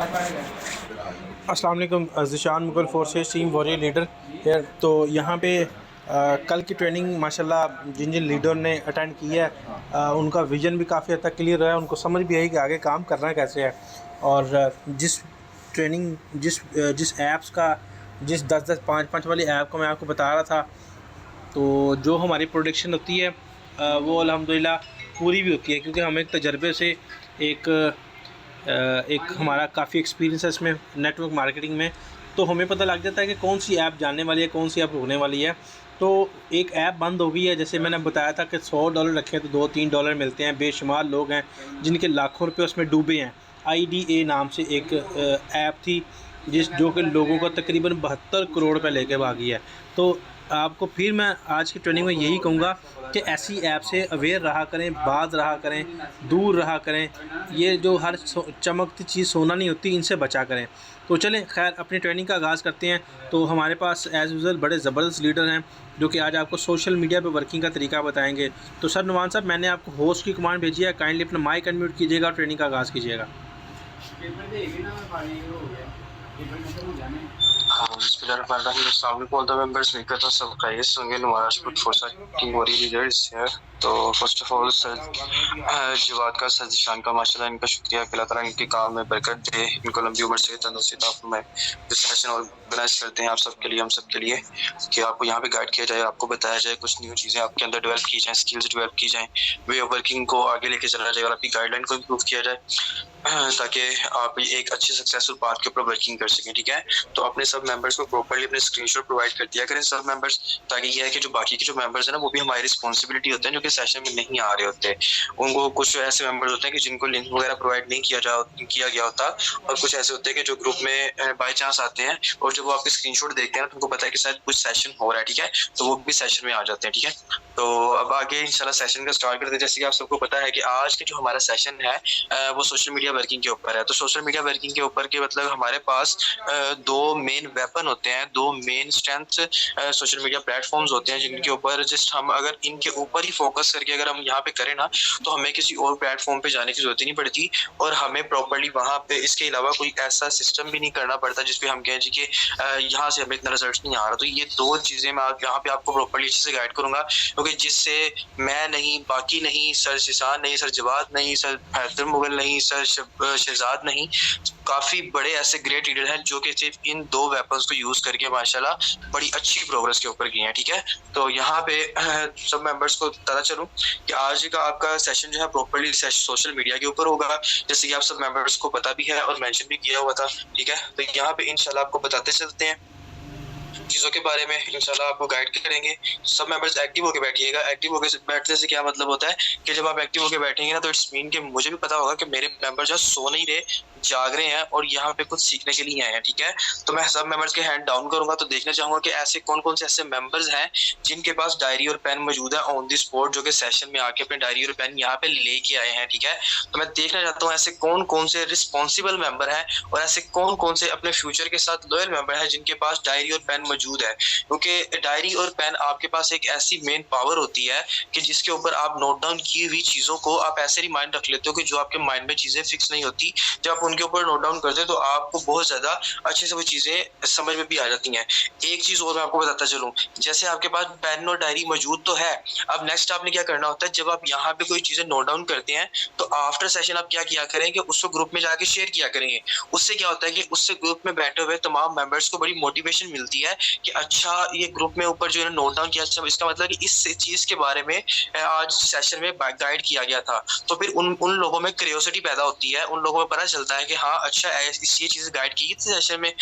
अस्सलाम वालेकुम। Zeeshan Mughal forces team warrior leader है। तो यहाँ पे कल की ट्रेनिंग माशाल्लाह जिन जिन लीडर ने अटेंड किया है उनका विज़न भी काफ़ी हद तक क्लियर है। उनको समझ भी आई कि आगे काम करना है कैसे है। और जिस ट्रेनिंग जिस ऐप्स का जिस 10-10 5-5 वाली ऐप को मैं आपको बता रहा था, तो जो हमारी प्रोडक्शन होती है वो अल्हम्दुलिल्लाह पूरी भी होती है, क्योंकि हम एक तजर्बे से एक हमारा काफ़ी एक्सपीरियंस है इसमें नेटवर्क मार्केटिंग में। तो हमें पता लग जाता है कि कौन सी ऐप जाने वाली है, कौन सी ऐप रुकने वाली है। तो एक ऐप बंद हो गई है, जैसे मैंने बताया था कि $100 रखें तो $2-3 मिलते हैं। बेशुमार लोग हैं जिनके लाखों रुपये उसमें डूबे हैं। IDA नाम से एक ऐप थी जो कि लोगों का तकरीबन 72 करोड़ रुपये लेके भागी है। तो आपको फिर मैं आज की ट्रेनिंग में यही कहूँगा कि ऐसी ऐप से अवेयर रहा करें, बाज रहा करें, दूर रहा करें। ये जो हर चमकती चीज़ सोना नहीं होती, इनसे बचा करें। तो चलें खैर अपनी ट्रेनिंग का आगाज़ करते हैं। तो हमारे पास एज़ यूजुअल बड़े ज़बरदस्त लीडर हैं जो कि आज आपको सोशल मीडिया पे वर्किंग का तरीका बताएंगे। तो सर नुमान साहब, मैंने आपको होस्ट की कमांड भेजी है, काइंडली अपना माइक अनम्यूट कीजिएगा और ट्रेनिंग का आगाज़ कीजिएगा। सब गाइस होंगे नुमाराशपुर फोर्सा की वॉरियर लीडर्स है। तो first of all sir Jawad का, सर जिशान का माशाल्लाह इनका शुक्रिया कि अल्लाह ताला इनके काम में बरकत दे, इनको लंबी उम्र से तंदुरुस्ती अता फरमाए। जो सेशन ऑर्गेनाइज करते हैं आप सबके लिए, हम सबके लिए, कि आपको यहाँ पे गाइड किया जाए, आपको बताया जाए, कुछ न्यू चीज़ें आपके अंदर डेवलप की जाएँ, स्किल्स डेवलप की जाएँ, वे ऑफ वर्किंग को आगे लेके चला जाए और आपकी गाइडलाइन को इम्प्रूव किया जाए, ताकि आप एक अच्छे सक्सेसफुल पाथ के ऊपर वर्किंग कर सकें। ठीक है, तो अपने सब मेंबर्स को प्रॉपर्ली अपने स्क्रीनशॉट प्रोवाइड कर दिया करें सब मेंबर्स, ताकि यह है कि जो बाकी के जो मेंबर्स हैं ना, वो भी हमारी रिस्पॉन्सिबिलिटी होते हैं जो कि सेशन में नहीं आ रहे होते। उनको कुछ ऐसे मेंबर्स होते हैं कि जिनको लिंक वगैरह प्रोवाइड नहीं किया गया होता, और कुछ ऐसे होते हैं कि जो ग्रुप में बाई चांस आते हैं और जब वो आपके स्क्रीनशॉट देखते हैं तो उनको पता है कि शायद कुछ सेशन हो रहा है। ठीक है, तो वो भी सेशन में आ जाते हैं। ठीक है, तो अब आगे इंशाल्लाह सेशन का स्टार्ट करते हैं। जैसे कि आप सबको पता है कि आज का जो हमारा सेशन है वो सोशल मीडिया वर्किंग के ऊपर है। तो सोशल मीडिया वर्किंग के ऊपर के मतलब हमारे पास दो मेन वेपन होते हैं, दो main strength social media platforms होते हैं, जिनके ऊपर जस्ट हम अगर इनके ऊपर ही फोकस करके अगर हम यहाँ पे करें ना, तो हमें किसी और प्लेटफॉर्म पे जाने की जरूरत ही नहीं पड़ती, और हमें प्रॉपर्ली वहाँ पे इसके अलावा कोई ऐसा सिस्टम भी नहीं करना पड़ता जिसपे हम कहें जी कि यहाँ से हमें इतना रिजल्ट नहीं आ रहा। तो ये दो चीजें मैं यहाँ पे आपको प्रॉपर्ली अच्छे से गाइड करूंगा, क्योंकि जिससे मैं नहीं, बाकी नहीं, सर जिशान नहीं, सर जवाद नहीं, सर हैदर मुगल नहीं, सर शहजाद नहीं, काफी बड़े ऐसे ग्रेट लीडर हैं जो कि सिर्फ इन दो वेपन्स को यूज करके माशाल्लाह बड़ी अच्छी प्रोग्रेस के ऊपर गए हैं। ठीक है, तो यहाँ पे सब मेंबर्स को बताना चलूं कि आज का आपका सेशन जो है प्रॉपर्ली सोशल मीडिया के ऊपर होगा, जैसे कि आप सब मेंबर्स को पता भी है और मेंशन भी किया हुआ था। ठीक है, तो यहाँ पे इंशाल्लाह आपको बताते चलते हैं चीज़ों के बारे में, इंशाल्लाह आपको गाइड करेंगे। सब मेंबर्स एक्टिव होकर बैठिएगा। एक्टिव होकर बैठने से क्या मतलब होता है कि जब आप एक्टिव होकर बैठेंगे ना, तो इट्स मीन कि मुझे भी पता होगा कि मेरे मेंबर जो सो नहीं रहे, जाग रहे हैं और यहाँ पे कुछ सीखने के लिए आए हैं। ठीक है, तो मैं सब मेंबर्स के हैंड डाउन करूंगा, तो देखना चाहूंगा कि ऐसे कौन कौन से ऐसे मेंबर्स हैं जिनके पास डायरी और पेन मौजूद है ऑन द स्पॉट, जो कि सेशन में आके अपने डायरी और पेन यहाँ पे लेके आए हैं। ठीक है, तो मैं देखना चाहता हूँ ऐसे कौन कौन से रिस्पॉन्सिबल मेंबर हैं और ऐसे कौन कौन से अपने फ्यूचर के साथ लॉयल मेंबर हैं जिनके पास डायरी और पेन मौजूद है, क्योंकि डायरी और पेन आपके पास एक ऐसी मेन पावर होती है कि जिसके ऊपर आप नोट डाउन की हुई चीजों को आप ऐसे रिमाइंड रख लेते हो कि जो आपके माइंड में चीजें फिक्स नहीं होती, जब आप उनके ऊपर नोट डाउन करते हो तो आपको बहुत ज्यादा अच्छे से वो चीजें समझ में भी आ जाती हैं। एक चीज और मैं आपको बताता चलूं, जैसे आपके पास पेन और डायरी मौजूद तो है, अब नेक्स्ट आपने क्या करना होता है, जब आप यहाँ पे कोई चीजें नोट डाउन करते हैं तो आफ्टर सेशन आप क्या किया करें कि उसको ग्रुप में जाके शेयर किया करेंगे। उससे क्या होता है कि उससे ग्रुप में बैठे हुए तमाम मेंबर्स को बड़ी मोटिवेशन मिलती है कि अच्छा ये ग्रुप में ऊपर जो है नोट डाउन किया, अच्छा इसका मतलब कि इस चीज के बारे में आज सेशन में गाइड किया गया था। तो फिर उन लोगों में क्यूरियोसिटी पैदा होती है, उन लोगों में पता चलता है कि हाँ अच्छा ये चीजें गाइड की थी सेशन में,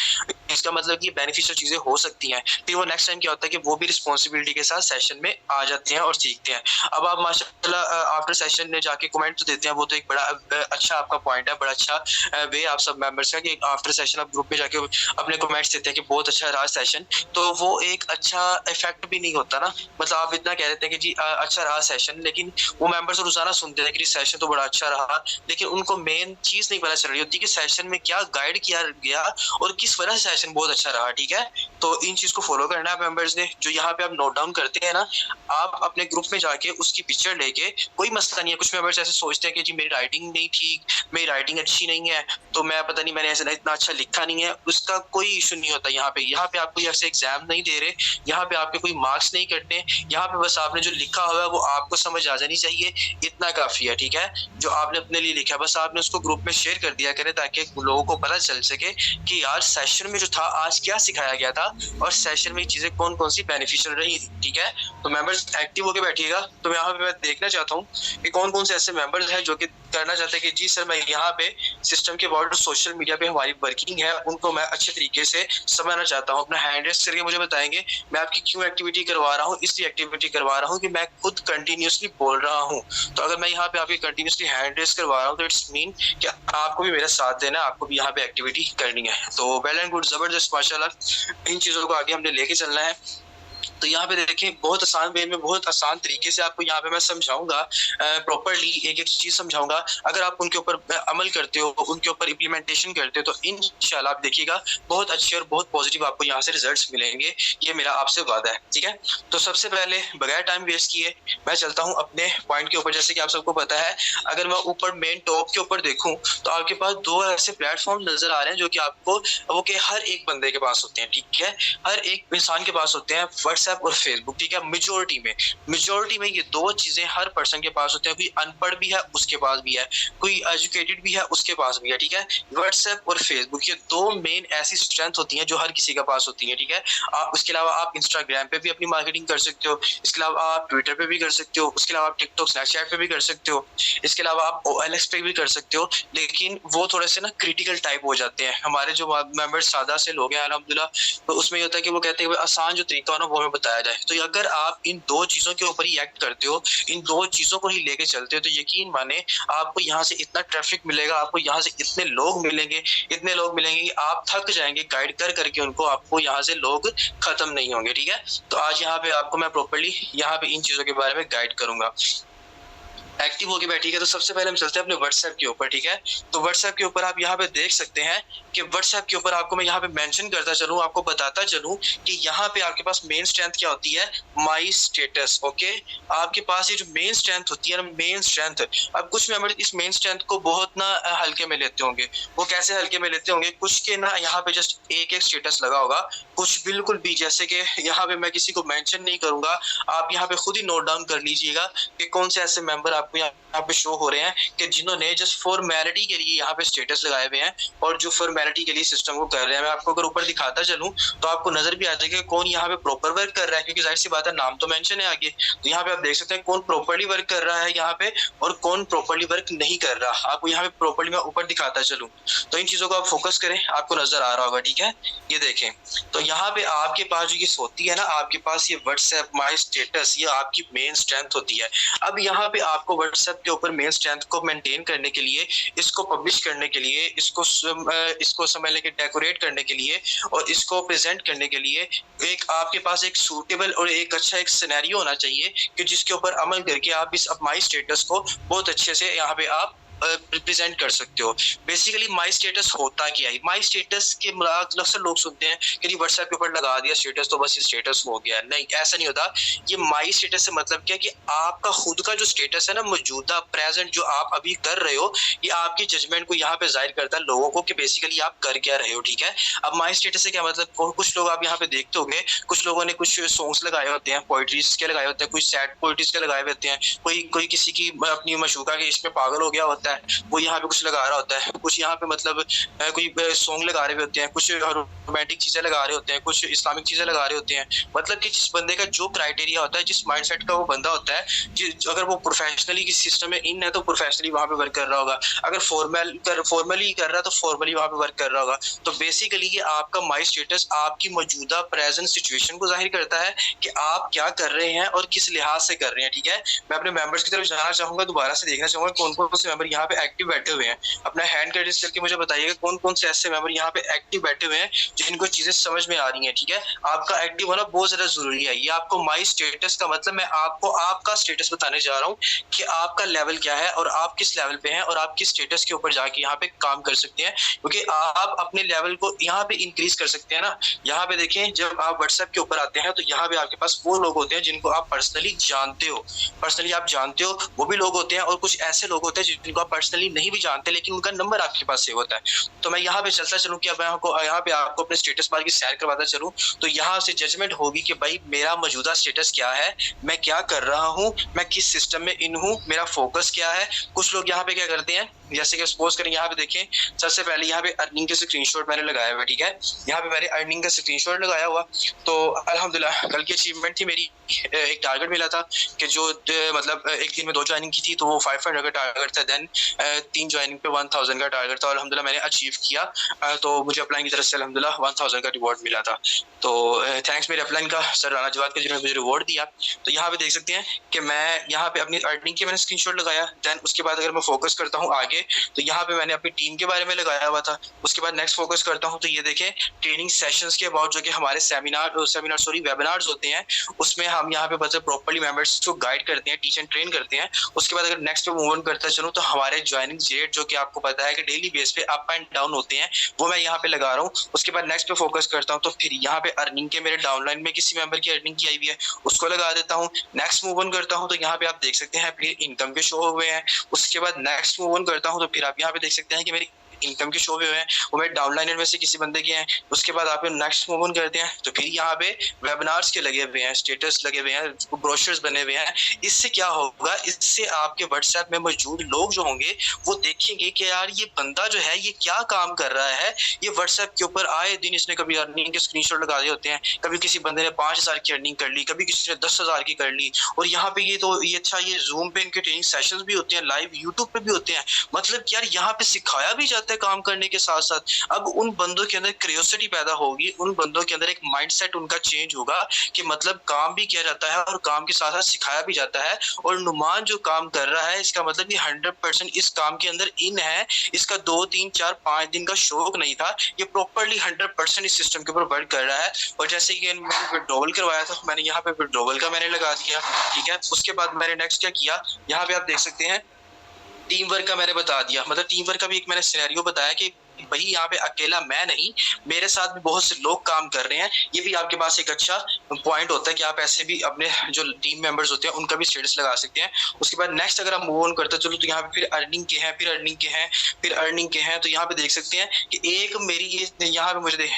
इसका मतलब कि बेनिफिशियल चीजें हो सकती हैं। फिर वो नेक्स्ट टाइम क्या होता है कि वो भी रिस्पॉन्सिबिलिटी के साथ सेशन में आ जाते हैं और सीखते हैं। अब आप माशाल्लाह आफ्टर सेशन में जाके कमेंट तो देते हैं, वो तो एक बड़ा अच्छा आपका पॉइंट है, बड़ा अच्छा वे आप सब मेंबर्स का कि आफ्टर सेशन आप ग्रुप में जाके अपने कमेंट्स देते हैं कि बहुत अच्छा रहा सेशन, सेशन, तो वो एक अच्छा इफेक्ट भी नहीं होता ना। मतलब आप इतना कह देते हैं कि जी अच्छा रहा सेशन, लेकिन वो मेंबर्स रोजाना सुनते हैं कि सेशन तो बड़ा अच्छा रहा, लेकिन उनको मेन चीज नहीं पता चल रही होती कि सेशन में क्या गाइड किया गया और किस वजह से सेशन बहुत अच्छा रहा। ठीक है, तो इन चीज को फॉलो करना है मेंबर्स ने। जो यहाँ पे आप नोट डाउन करते हैं ना, आप अपने ग्रुप में जाके उसकी पिक्चर लेके, कोई मसला नहीं है। कुछ मेंबर्स ऐसे सोचते हैं कि जी मेरी राइटिंग नहीं ठीक, मेरी राइटिंग अच्छी नहीं है, तो मैं पता नहीं मैंने ऐसा इतना अच्छा लिखा नहीं है, उसका कोई इशू नहीं होता। यहाँ पे आप कोई ऐसे एग्जाम नहीं दे रहे, यहाँ पे आपके कोई मार्क्स नहीं कटने, यहाँ पे बस आपने जो लिखा हुआ है वो आपको समझ आ जानी चाहिए, इतना काफी है। ठीक है, जो आपने अपने लिए लिखा है बस आपने उसको ग्रुप में शेयर कर दिया करें, ताकि लोगों को पता चल सके कि यार सेशन में जो था आज क्या सिखाया गया था और सेशन में चीजें कौन कौन सी बेनिफिशियल रही थी। ठीक है, तो मेंबर्स एक्टिव होकर बैठिएगा। तो यहाँ पे मैं देखना चाहता हूँ कि कौन कौन से ऐसे मेंबर्स हैं जो कि करना चाहते हैं कि जी सर मैं यहाँ पे सिस्टम के अबाउट सोशल मीडिया पे हमारी वर्किंग है उनको मैं अच्छे तरीके से समझना चाहता हूँ। अपना हैंड रेस करके मुझे बताएंगे मैं आपकी क्यों एक्टिविटी करवा रहा हूँ। इसलिए एक्टिविटी करवा रहा हूँ कि मैं खुद कंटिन्यूसली बोल रहा हूँ। तो अगर मैं यहाँ पे आपकी कंटिन्यूसली हैंड रेस करवा रहा हूँ तो इट्स मीन कि आपको भी मेरा साथ देना है, आपको भी यहाँ पे एक्टिविटी करनी है। तो वेल एंड गुड, जबरदस्त, माशाल्लाह। इन चीजों को आगे हमने लेके चलना है। तो यहाँ पे देखें बहुत आसान वे में, बहुत आसान तरीके से आपको यहाँ पे मैं समझाऊंगा, प्रॉपर्ली एक एक चीज समझाऊंगा। अगर आप उनके ऊपर अमल करते हो, उनके ऊपर इम्प्लीमेंटेशन करते हो, तो इंशाल्लाह आप देखिएगा बहुत अच्छे और बहुत पॉजिटिव आपको यहाँ से रिजल्ट्स मिलेंगे। ये मेरा आपसे वादा है। ठीक है, तो सबसे पहले बगैर टाइम वेस्ट किए मैं चलता हूँ अपने पॉइंट के ऊपर। जैसे कि आप सबको पता है, अगर मैं ऊपर मेन टॉप के ऊपर देखूँ तो आपके पास दो ऐसे प्लेटफॉर्म नजर आ रहे हैं जो कि आपको वो के हर एक बंदे के पास होते हैं। ठीक है, हर एक इंसान के पास होते हैं, व्हाट्सएप और फेसबुक। ठीक है, मेजोरिटी में ये दो चीजें हर पर्सन के पास होते हैं। कोई अनपढ़ भी है उसके पास भी है, कोई एजुकेटेड भी है उसके पास भी है। ठीक है, व्हाट्सएप और फेसबुक ये दो मेन ऐसी स्ट्रेंथ होती हैं जो हर किसी के पास होती है। ठीक है, आप इसके अलावा आप इंस्टाग्राम पे भी अपनी मार्केटिंग कर सकते हो, इसके अलावा आप ट्विटर पे भी कर सकते हो, उसके अलावा आप टिकटॉक स्नैपचैट पे भी कर सकते हो, इसके अलावा आप OLX पे भी कर सकते हो। लेकिन वो थोड़े से ना क्रिटिकल टाइप हो जाते हैं। हमारे जो मेंबर्स सादा से लोग हैं अल्हम्दुलिल्लाह, तो उसमें ये होता है कि वो कहते हैं आसान जो तरीका हो ना वो हमें बताया जाए। तो अगर आप इन दो चीजों के ऊपर ही एक्ट करते हो, इन दो चीजों को ही लेके चलते हो, तो यकीन माने आपको यहाँ से इतना ट्रैफिक मिलेगा, आपको यहाँ से इतने लोग मिलेंगे कि आप थक जाएंगे गाइड कर करके उनको, आपको यहाँ से लोग खत्म नहीं होंगे। ठीक है, तो आज यहाँ पे आपको मैं प्रॉपर्ली यहाँ पे इन चीजों के बारे में गाइड करूंगा। एक्टिव होके बैठिएगा। तो सबसे पहले हम चलते हैं अपने व्हाट्सएप के ऊपर। ठीक है, तो व्हाट्सएप के ऊपर आप यहाँ पे देख सकते हैं कि व्हाट्सएप के ऊपर आपको मैं यहाँ पे मेंशन करता चलूँ, आपको बताता चलूँ कि यहाँ पे आपके पास मेन स्ट्रेंथ क्या होती है, माई स्टेटस। ओके, आपके पास ये जो मेन स्ट्रेंथ होती है ना, मेन स्ट्रेंथ, अब कुछ मेंबर इस मेन स्ट्रेंथ को बहुत ना हल्के में लेते होंगे। वो कैसे हल्के में लेते होंगे, कुछ के ना यहाँ पे जस्ट एक एक स्टेटस लगा होगा, कुछ बिल्कुल भी, जैसे कि यहाँ पे मैं किसी को मेंशन नहीं करूंगा, आप यहाँ पे खुद ही नोट डाउन कर लीजिएगा कि कौन से ऐसे मेंबर आपको यहाँ पे शो हो रहे हैं कि जिन्होंने जस्ट फॉर्मेलिटी के लिए यहाँ पे स्टेटस लगाए हुए हैं और जो फॉर्मेलिटी के लिए सिस्टम को कर रहे हैं। मैं आपको अगर ऊपर दिखाता चलूं तो आपको नजर भी आ जाएगा कौन यहाँ पे प्रॉपर वर्क कर रहा है, क्योंकि जाहिर सी बात है नाम तो मेंशन है आगे। तो यहाँ पे आप देख सकते हैं कौन प्रॉपर्ली वर्क कर रहा है यहाँ पे और कौन प्रॉपर्ली वर्क नहीं कर रहा। आपको यहाँ पे प्रॉपर्ली मैं ऊपर दिखाता चलूं तो इन चीजों को आप फोकस करें, आपको नजर आ रहा होगा। ठीक है, ये देखें, तो यहाँ पे आपके पास जो ये होती है ना, आपके पास ये व्हाट्सएप माई स्टेटस, ये आपकी मेन स्ट्रेंथ होती है। अब यहाँ पे आपको व्हाट्सएप के ऊपर मेन स्ट्रेंथ को मेंटेन करने के लिए, इसको पब्लिश करने के लिए, इसको समझ लेके डेकोरेट करने के लिए और इसको प्रेजेंट करने के लिए एक आपके पास एक सूटेबल और एक अच्छा एक सिनेरियो होना चाहिए कि जिसके ऊपर अमल करके आप इस माई स्टेटस को बहुत अच्छे से यहाँ पे आप प्रेजेंट कर सकते हो। बेसिकली माई स्टेटस होता क्या है, माई स्टेटस के अक्सर लोग सुनते हैं कि व्हाट्सएप के ऊपर लगा दिया स्टेटस तो बस ये स्टेटस हो गया। नहीं, ऐसा नहीं होता। ये माई स्टेटस से मतलब क्या कि आपका खुद का जो स्टेटस है ना, मौजूदा प्रेजेंट जो आप अभी कर रहे हो, ये आपकी जजमेंट को यहाँ पे जाहिर करता है लोगों को कि बेसिकली आप कर क्या रहे हो। ठीक है, अब माई स्टेटस से क्या मतलब, कुछ लोग आप यहाँ पे देखते होंगे, कुछ लोगों ने कुछ सॉन्ग्स लगाए होते हैं, पोइट्रीज के लगाए होते हैं, कुछ सैड पोइट्रीज के लगाए होते हैं, कोई किसी की अपनी मशूका के इसमें पागल हो गया होता है, वो यहाँ पे कुछ लगा रहा होता है, कुछ यहाँ पे मतलब कोई सॉन्ग लगा रहे होते हैं, कुछ रोमांटिक चीजें लगा रहे होते हैं, कुछ इस्लामिक चीजें लगा रहे होते हैं। मतलब कि जिस बंदे का जो क्राइटेरिया होता है, जिस माइंडसेट का वो बंदा होता है, अगर वो प्रोफेशनली किसी सिस्टम में इन है तो प्रोफेशनली वहां पे वर्क कर रहा होगा, अगर फॉर्मली कर रहा है तो फॉर्मली वहां पे वर्क कर रहा होगा। तो बेसिकली ये आपका माई स्टेटस आपकी मौजूदा प्रेजेंट सिचुएशन को जाहिर करता है कि आप क्या कर रहे हैं और किस लिहाज से कर रहे हैं। ठीक है, मैं अपने मेंबर्स की तरफ जाना चाहूंगा, दोबारा से देखना चाहूंगा कौन कौन से मेंबर यहाँ पे एक्टिव बैठे हुए हैं। अपना हैंड रेज़ करके मुझे बताइएगा कौन कौन से ऐसे मेंबर यहाँ पे एक्टिव बैठे हुए हैं जिनको चीजें समझ में आ रही हैं। ठीक है, आपका एक्टिव होना बहुत ज्यादा जरूरी है। ये आपको माई स्टेटस का मतलब मैं आपको आपका स्टेटस बताने जा रहा हूँ कि आपका लेवल क्या है और आप किस लेवल पे हैं और आप किस स्टेटस के ऊपर जाके यहाँ पे काम कर सकते हैं, क्योंकि आप अपने लेवल को यहाँ पे इंक्रीज कर सकते हैं ना। यहाँ पे देखें, जब आप व्हाट्सएप के ऊपर आते हैं तो यहाँ पे आपके पास वो लोग होते हैं जिनको आप पर्सनली जानते हो, आप जानते हो, वो भी लोग होते हैं और कुछ ऐसे लोग होते हैं जिनको आप पर्सनली नहीं भी जानते लेकिन उनका नंबर आपके पास सेव होता है। तो मैं यहाँ पे चलता चलूँ कि अब यहाँ पे आपको अपने स्टेटस बार की सैर करवाता चलूँ, तो यहाँ से जजमेंट होगी कि भाई मेरा मौजूदा स्टेटस क्या है, मैं क्या कर रहा हूँ, मैं किस सिस्टम में इन हूँ, मेरा फोकस क्या है। कुछ लोग यहाँ पे क्या करते हैं, जैसे कि सपोज करें यहाँ पे देखें, सबसे पहले यहाँ पे अर्निंग के स्क्रीनशॉट मैंने लगाया हुआ। ठीक है, यहाँ पे मैंने अर्निंग का स्क्रीनशॉट लगाया हुआ। तो अल्हम्दुलिल्लाह कल की अचीवमेंट थी मेरी, एक टारगेट मिला था कि जो मतलब एक दिन में 2 ज्वाइनिंग की थी तो वो 500 का टारगेट था, देन 3 ज्वाइनिंग पे 1000 का टारगेट था और अल्हम्दुलिल्लाह मैंने अचीव किया। तो मुझे अपलाइन की तरफ से अल्हम्दुलिल्लाह 1000 का रिवॉर्ड मिला था। तो थैंक्स मेरे अपलाइन का सर राना जवाद का जिन्होंने मुझे रिवॉर्ड दिया। तो यहाँ पे देख सकते हैं कि मैं यहाँ पे अपनी अर्निंग के मैंने स्क्रीनशॉट लगाया। देन उसके बाद अगर मैं फोकस करता हूँ आगे तो यहाँ पे मैंने अपनी टीम के बारे में लगाया हुआ था। उसके बाद नेक्स्ट फोकस करता हूँ तो ये देखें ट्रेनिंग सेशंस के अबाउट जो कि हमारे वेबिनार्स होते हैं, उसमें हम यहाँ पे बस प्रॉपर्ली मेंबर्स को गाइड करते हैं, टीच एंड ट्रेन करते हैं। उसके बाद अगर नेक्स्ट पे मूव ऑन करता चलूँ तो हमारे ज्वाइनिंग रेट जो कि आपको पता है कि डेली बेस पे अप एंड डाउन होते हैं, वो मैं यहाँ पे लगा रहा हूँ। उसके बाद नेक्स्ट पे फोकस करता हूँ तो फिर यहाँ पे अर्निंग के मेरे डाउनलाइन में किसी मेंबर की अर्निंग की आई हुई है उसको लगा देता हूँ। नेक्स्ट मूव ऑन करता हूँ तो यहाँ पे आप देख सकते हैं फिर इनकम के शो हुए हैं। उसके बाद नेक्स्ट मूव ऑन करता हूँ तो फिर आप यहाँ पे देख सकते हैं कि मेरी इनकम के शो भी हुए हैं, वो मेरे डाउनलाइनर में से किसी बंदे के हैं। उसके बाद आप नेक्स्ट मूव ऑन करते हैं तो फिर यहाँ पे वेबिनार्स के लगे हुए हैं, स्टेटस लगे हुए हैं, ब्रोशर्स बने हुए हैं। इससे क्या होगा, इससे आपके व्हाट्सएप में मौजूद लोग जो होंगे वो देखेंगे कि यार ये बंदा जो है ये क्या काम कर रहा है। ये व्हाट्सएप के ऊपर आए दिन इसने कभी अर्निंग के स्क्रीनशॉट लगा दिए होते हैं, कभी किसी बंदे ने 5000 की अर्निंग कर ली, कभी किसी ने 10,000 की कर ली। और यहाँ पे ये अच्छा ये जूम पे इनके ट्रेनिंग सेशंस भी होते हैं, लाइव यूट्यूब पे भी होते हैं। मतलब यार यहाँ पे सिखाया भी जाता है काम करने के साथ साथ। अब उन बंदों के अंदर क्यूरियोसिटी पैदा होगी, उन बंदों के अंदर एक माइंडसेट उनका चेंज होगा कि मतलब काम भी किया जाता है और काम के साथ साथ सिखाया भी जाता है। और नुमान जो काम कर रहा है इसका मतलब ये 100% इस काम के अंदर इन है, इसका 2, 3, 4, 5 दिन का शौक नहीं था, ये प्रॉपर्ली 100% इस सिस्टम के ऊपर वर्क कर रहा है। और जैसे कि मैंने विड्रॉवल करवाया था, मैंने यहाँ पे विड्रॉवल का मैंने लगा दिया। ठीक है, उसके बाद मैंने नेक्स्ट क्या किया, यहाँ पे आप देख सकते हैं टीम वर्क का मैंने बता दिया। मतलब टीम वर्क का भी एक मैंने सिनेरियो बताया कि भाई यहाँ पे अकेला मैं नहीं, मेरे साथ भी बहुत से लोग काम कर रहे हैं। ये भी आपके पास एक अच्छा पॉइंट होता है कि आप ऐसे भी अपने जो टीम मेंबर्स होते हैं उनका भी स्टेटस लगा सकते हैं। उसके बाद नेक्स्ट अगर आप मूव ऑन करते चलो तो यहाँ पे फिर अर्निंग के हैं, फिर अर्निंग के हैं, फिर अर्निंग के हैं। तो यहाँ पे देख सकते हैं कि एक मेरी ये यहाँ पे मुझे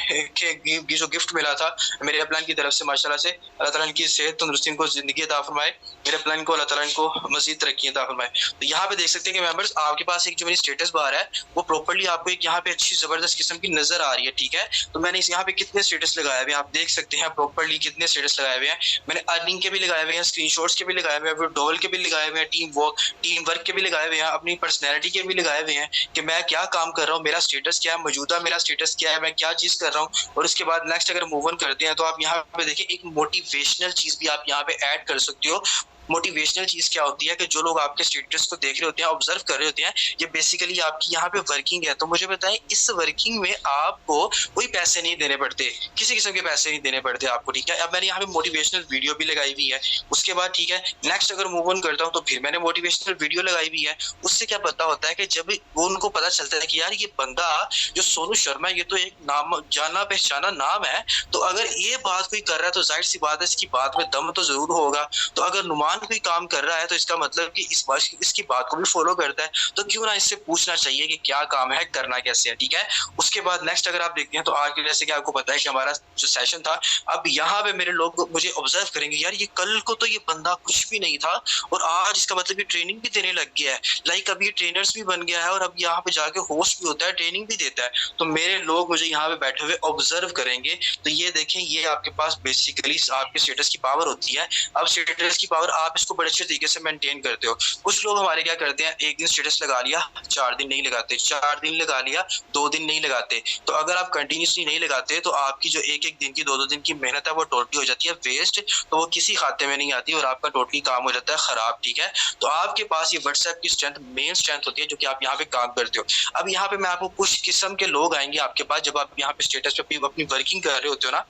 ये जो गिफ्ट मिला था मेरे अपलाइन की तरफ से, माशाल्लाह से अल्लाह ताला इनकी सेहत तंदुरुस्ती को जिंदगी अता फरमाए, मेरे अपलाइन को अल्लाह ताला इनको मजीद तरक्की अता फरमाए। तो यहाँ पे देख सकते हैं कि मेंबर्स आपके पास एक जो मेरी स्टेटस बार है वो प्रॉपर्ली आपको एक यहाँ पे अच्छी जबरदस्त किस्म की नजर आ रही है। ठीक है, तो मैंने इस यहाँ पे कितने स्टेटस लगाए हुए हैं आप देख सकते हैं प्रॉपर्ली कितने स्टेटस लगाए हुए हैं। मैंने अर्निंग के भी लगाए हुए हैं, स्क्रीनशॉट्स के भी लगाए हुए हैं, विड्रॉवल के भी लगाए हुए हैं, टीम वर्क के भी लगाए हुए हैं, अपनी पर्सनैलिटी के भी लगाए हुए हैं कि मैं क्या काम कर रहा हूँ, मेरा स्टेटस क्या है, मौजूदा मेरा स्टेटस क्या है, मैं क्या चीज कर रहा हूँ। और उसके बाद नेक्स्ट अगर मूव ऑन करते हैं तो आप यहाँ पे देखिए एक मोटिवेशनल चीज भी आप यहाँ पे ऐड कर सकते हो। मोटिवेशनल चीज क्या होती है कि जो लोग आपके स्टेटस को देख रहे होते हैं, ऑब्जर्व कर रहे होते हैं, ये बेसिकली आपकी यहाँ पे वर्किंग है। तो मुझे बताएं इस वर्किंग में आपको कोई पैसे नहीं देने पड़ते, किसी किस्म के पैसे नहीं देने पड़ते आपको। ठीक है, अब मैंने यहाँ पे मोटिवेशनल वीडियो भी लगाई हुई है। उसके बाद ठीक है नेक्स्ट अगर मूव ऑन करता हूँ तो फिर मैंने मोटिवेशनल वीडियो लगाई हुई है। उससे क्या पता होता है कि जब वो उनको पता चलता है कि यार ये बंदा जो सोनू शर्मा ये तो एक नाम जाना पहचाना नाम है, तो अगर ये बात कोई कर रहा है तो जाहिर सी बात है इसकी बात में दम तो जरूर होगा। तो अगर नुमान कोई काम कर रहा है तो इसका मतलब कि इसकी बात को भी फॉलो करता है, तो क्यों ना इससे पूछना चाहिए कि क्या काम है, करना कैसे है। ठीक है, उसके बाद नेक्स्ट अगर आप देखते हैं तो आज के जैसे कि आपको पता है कि हमारा जो सेशन था, अब यहाँ पे मेरे लोग मुझे ऑब्जर्व करेंगे यार ये कल को तो ये बंदा कुछ भी नहीं था और आज इसका मतलब ये ट्रेनिंग भी देने लग गया है, लाइक अब ये ट्रेनर्स भी बन गया है और अब यहाँ पे जाके होस्ट भी होता है, ट्रेनिंग भी देता है। तो मेरे लोग मुझे यहाँ पे बैठे हुए ऑब्जर्व करेंगे। तो ये देखें ये आपके पास बेसिकली आपके स्टेटस की पावर होती है। अब स्टेटस की पावर आप इसको बड़े अच्छे तरीके से मेंटेन करते हो। कुछ लोग हमारे क्या करते हैं, एक दिन स्टेटस लगा लिया, 4 दिन नहीं लगाते, 4 दिन लगा लिया, 2 दिन नहीं लगाते, तो अगर आप कंटिन्यूअसली नहीं लगाते तो आपकी जो 1-1 दिन की 2-2 दिन की मेहनत है वो टोटली हो जाती है वेस्ट, तो वो किसी खाते में नहीं आती और आपका टोटली काम हो जाता है खराब, ठीक है। तो आपके पास ये व्हाट्सएप की स्ट्रेंथ मेन स्ट्रेंथ होती है जो कि आप यहाँ पे काम करते हो। अब यहाँ पे मैं आपको कुछ किस्म के लोग आएंगे आपके पास जब आप यहाँ पे स्टेटस पे अपनी वर्किंग कर रहे होते हो ना,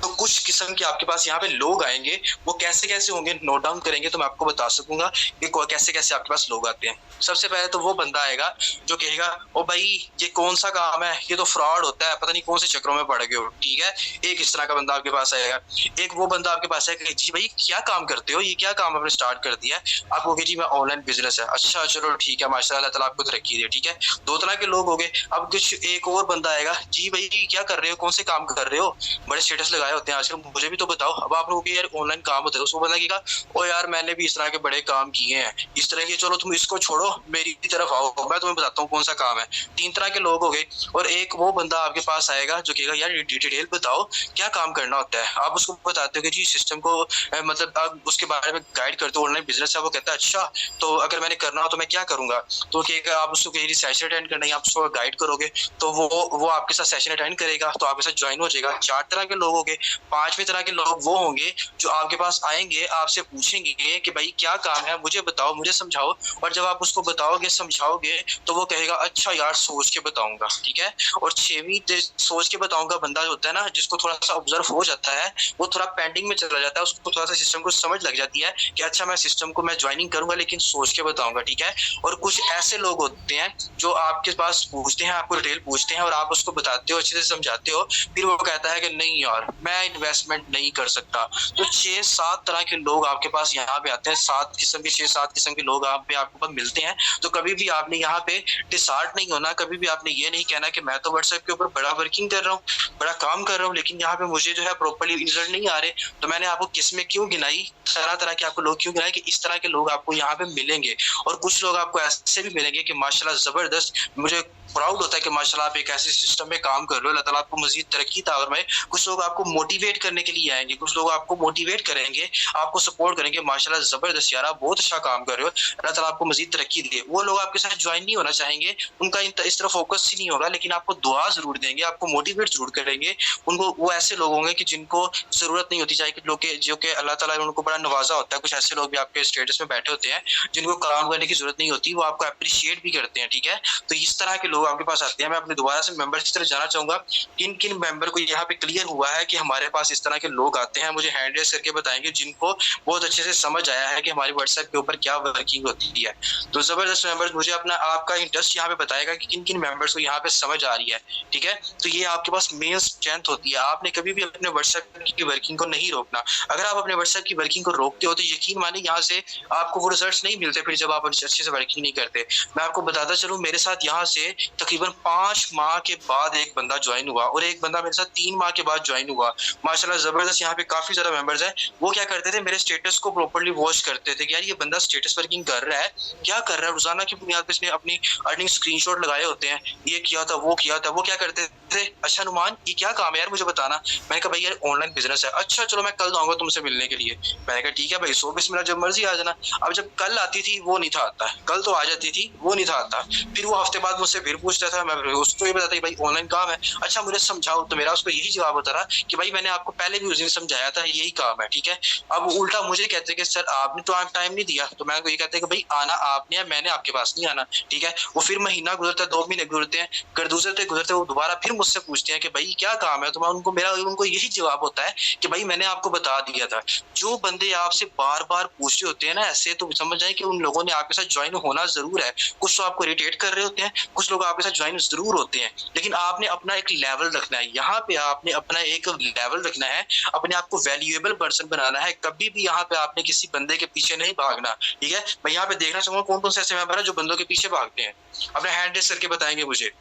तो कुछ किस्म के आपके पास यहाँ पे लोग आएंगे, वो कैसे-कैसे होंगे नोट डाउन करेंगे तो मैं आपको बता सकूँगा कि कैसे-कैसे आपके पास लोग आते हैं। सबसे पहले तो वो बंदा आएगा जो कहेगा, ओ भाई ये कौन-सा काम है? ये तो फ्रॉड होता है, पता नहीं कौन से चक्करों में पड़ गए हो, ठीक है? एक इस तरह का बंदा आपके पास आएगा। एक वो बंदा आपके पास आएगा, जी भाई क्या काम करते हो? ये क्या काम आपने स्टार्ट कर दिया है? आप कहोगे जी मैं ऑनलाइन बिज़नेस है। अच्छा चलो ठीक है, माशाल्लाह अल्लाह ताला आपको तरक्की दे, ठीक है? 2 तरह के लोग हो गए। अब कुछ एक और बंदा आएगा, जी भाई क्या कर रहे हो? कौन से काम कर रहे हो? बड़े स्टेटस लगाए होते हैं आजकल, मुझे भी तो बताओ। अब आप लोगों के यार ऑनलाइन काम होता है, उसको बंदा कहेगा, ओ यार मैंने भी इस तरह के बड़े काम किए हैं, इस तरह के, चलो तुम इसको छोड़ो मेरी तरफ आओ, मैं तुम्हें बताता हूँ कौन सा काम है। 3 तरह के लोग हो गए। और एक वो बंदा आपके पास आएगा जो कहेगा यार डिटेल बताओ क्या काम करना होता है। आप उसको बताते हो कि जी सिस्टम को मतलब आप उसके बारे में गाइड करते हो, ऑनलाइन बिजनेस है। वो कहता है अच्छा तो अगर मैंने करना हो तो मैं क्या करूंगा, तो कहेगा आप उसको कहेगी सेशन अटेंड करना है, आप उसको गाइड करोगे तो वो आपके साथ सेशन अटेंड करेगा, तो आपके साथ ज्वाइन हो जाएगा। 4 तरह के लोग हो गए। 5वें तरह के लोग वो होंगे जो आपके पास आएंगे, आपसे पूछेंगे कि भाई क्या काम है, मुझे बताओ, मुझे समझाओ। और जब आप उसको बताओगे समझाओगे तो वो कहेगा अच्छा यार सोच के बताऊंगा, ठीक है। और 6वीं सोच के बताऊंगा बंदा जो होता है ना, जिसको थोड़ा सा ऑब्जर्व हो जाता है, वो थोड़ा पेंडिंग में चला जाता है, उसको थोड़ा सा सिस्टम को समझ लग जाती है कि अच्छा मैं सिस्टम को मैं ज्वाइनिंग करूंगा लेकिन सोच के बताऊंगा, ठीक है। और कुछ ऐसे लोग होते हैं जो आपके पास पूछते हैं, आपको डिटेल पूछते हैं और आप उसको बताते हो, अच्छे से समझाते हो, फिर वो कहता है कि नहीं यार मैं इन्वेस्टमेंट नहीं कर सकता। तो 6-7 तरह के लोग आपके पास यहाँ पे आते हैं। 6-7 किस्म के लोग आपको पास मिलते हैं। तो कभी भी आपने यहाँ पे डिसहार्ट नहीं होना, कभी भी आपने ये नहीं कहना कि मैं तो व्हाट्सएप के ऊपर बड़ा वर्किंग कर रहा हूँ, बड़ा काम कर रहा हूँ, लेकिन यहाँ पे मुझे जो है प्रॉपर्ली रिजल्ट नहीं आ रहे। तो मैंने आपको किस्में क्यों गिनाई, तरह तरह के आपको लोग क्यों गिनाए, कि इस तरह के लोग आपको यहाँ पे मिलेंगे। और कुछ लोग आपको ऐसे भी मिलेंगे कि माशाल्लाह जबरदस्त, मुझे प्राउड होता है कि माशाल्लाह आप एक ऐसे सिस्टम में काम कर रहे हो, अल्लाह ताला आपको मजीद तरक्की अता फरमाए। कुछ लोग आपको मोटिवेट करने के लिए आएंगे, कुछ लोग आपको मोटिवेट करेंगे, आपको सपोर्ट करेंगे, माशाल्लाह जबरदस्त यार आप बहुत अच्छा काम कर रहे हो, अल्लाह ताला आपको मजीद तरक्की दे। वो लोग आपके साथ ज्वाइन नहीं होना चाहेंगे, उनका इस तरह फोकस ही नहीं होगा, लेकिन आपको दुआ जरूर देंगे, आपको मोटिवेट जरूर करेंगे। उनको वो ऐसे लोग होंगे कि जिनको जरूरत नहीं होती, चाहे कि लोग जो कि अल्लाह ताला ने उनको बड़ा नवाजा होता है। कुछ ऐसे लोग भी आपके स्टेटस में बैठे होते हैं जिनको काम करने की जरूरत नहीं होती, वो आपको अप्रिशिएट भी करते हैं, ठीक है। तो इस तरह के लोग आपके पास आते हैं। मैं अपने दोबारा से मेंबर्स की तरफ जाना चाहूंगा, किन किन मेंबर को यहाँ पे क्लियर हुआ है कि हमारे पास इस तरह के लोग आते हैं, मुझे हैंड रेस करके बताएंगे जिनको बहुत अच्छे से समझ आया है कि हमारी व्हाट्सएप के ऊपर क्या वर्किंग होती है। तो जबरदस्त मेंबर्स, मुझे अपना आपका इंटरेस्ट यहाँ पे बताएगा कि किन किन मेंबर्स को यहाँ पे समझ आ रही है, ठीक है। तो ये आपके पास मेन स्ट्रेंथ होती है। आपने कभी भी अपने व्हाट्सएप की वर्किंग को नहीं रोकना। अगर आप अपने व्हाट्सएप की वर्किंग को रोकते हो तो यकीन माने यहाँ से आपको वो रिजल्ट नहीं मिलते फिर जब आप अच्छे से वर्किंग नहीं करते। मैं आपको बताता चलूँ, मेरे साथ यहाँ से तकरीबन 5 माह के बाद एक बंदा ज्वाइन हुआ और एक बंदा मेरे साथ 3 माह के बाद ज्वाइन हुआ। माशाल्लाह जबरदस्त, यहाँ पे काफी ज्यादा मेंबर्स हैं। वो क्या करते थे, मेरे स्टेटस को प्रॉपर्ली वॉच करते थे कि यार ये बंदा स्टेटस वर्किंग कर रहा है, क्या कर रहा है, रोजाना की बुनियाद पे इसने अपनी अर्निंग स्क्रीनशॉट लगाए होते हैं, ये किया था वो किया था। वो क्या करते थे, अच्छा नुमान ये क्या काम है यार मुझे बताना। मैंने कहा भाई यार ऑनलाइन बिजनेस है। अच्छा चलो मैं कल आऊंगा तुमसे मिलने के लिए। मैंने कहा ठीक है भाई, 100 बिस्मिल्लाह जब मर्जी आ जाना। अब जब कल आती थी वो नहीं था आता, कल तो आ जाती थी वो नहीं था आता, फिर वो हफ्ते बाद मुझसे फिर पूछता था, मैं उसको ये बताता भाई ऑनलाइन काम है, अच्छा मुझे समझाओ। तो मेरा उसको यही जवाब होता रहा कि भाई मैंने आपको पहले भी उस दिन समझाया था, यही काम है, ठीक है। अब उल्टा मुझे कहते कि सर आपने तो आप टाइम नहीं दिया। तो मैं ये कहते कि भाई आना आपने है, मैंने आपके पास नहीं आना, ठीक है। वो फिर महीना गुजरता है, 2 महीने गुजरते हैं, गुजरते वो दोबारा फिर मुझसे पूछते हैं कि भाई क्या काम है। तो मैं उनको यही जवाब होता है कि भाई मैंने आपको बता दिया था। जो बंदे आपसे बार बार पूछ रहे होते हैं ना ऐसे, तो समझ जाए कि उन लोगों ने आपके साथ ज्वाइन होना जरूर है। कुछ तो आपको इरिटेट कर रहे होते हैं, कुछ लोग आपके साथ ज्वाइन जरूर होते हैं, लेकिन आपने अपना एक लेवल रखना है। यहाँ पे आपने अपना एक लेवल रखना है, अपने आप को वैल्यूएबल पर्सन बनाना है। कभी भी यहाँ पे आपने किसी बंदे के पीछे नहीं भागना, ठीक है। मैं यहाँ पे देखना चाहूंगा कौन कौन से ऐसे मेंबर है जो बंदों के पीछे भागते हैं, अपने हैंड रेस करके बताएंगे मुझे।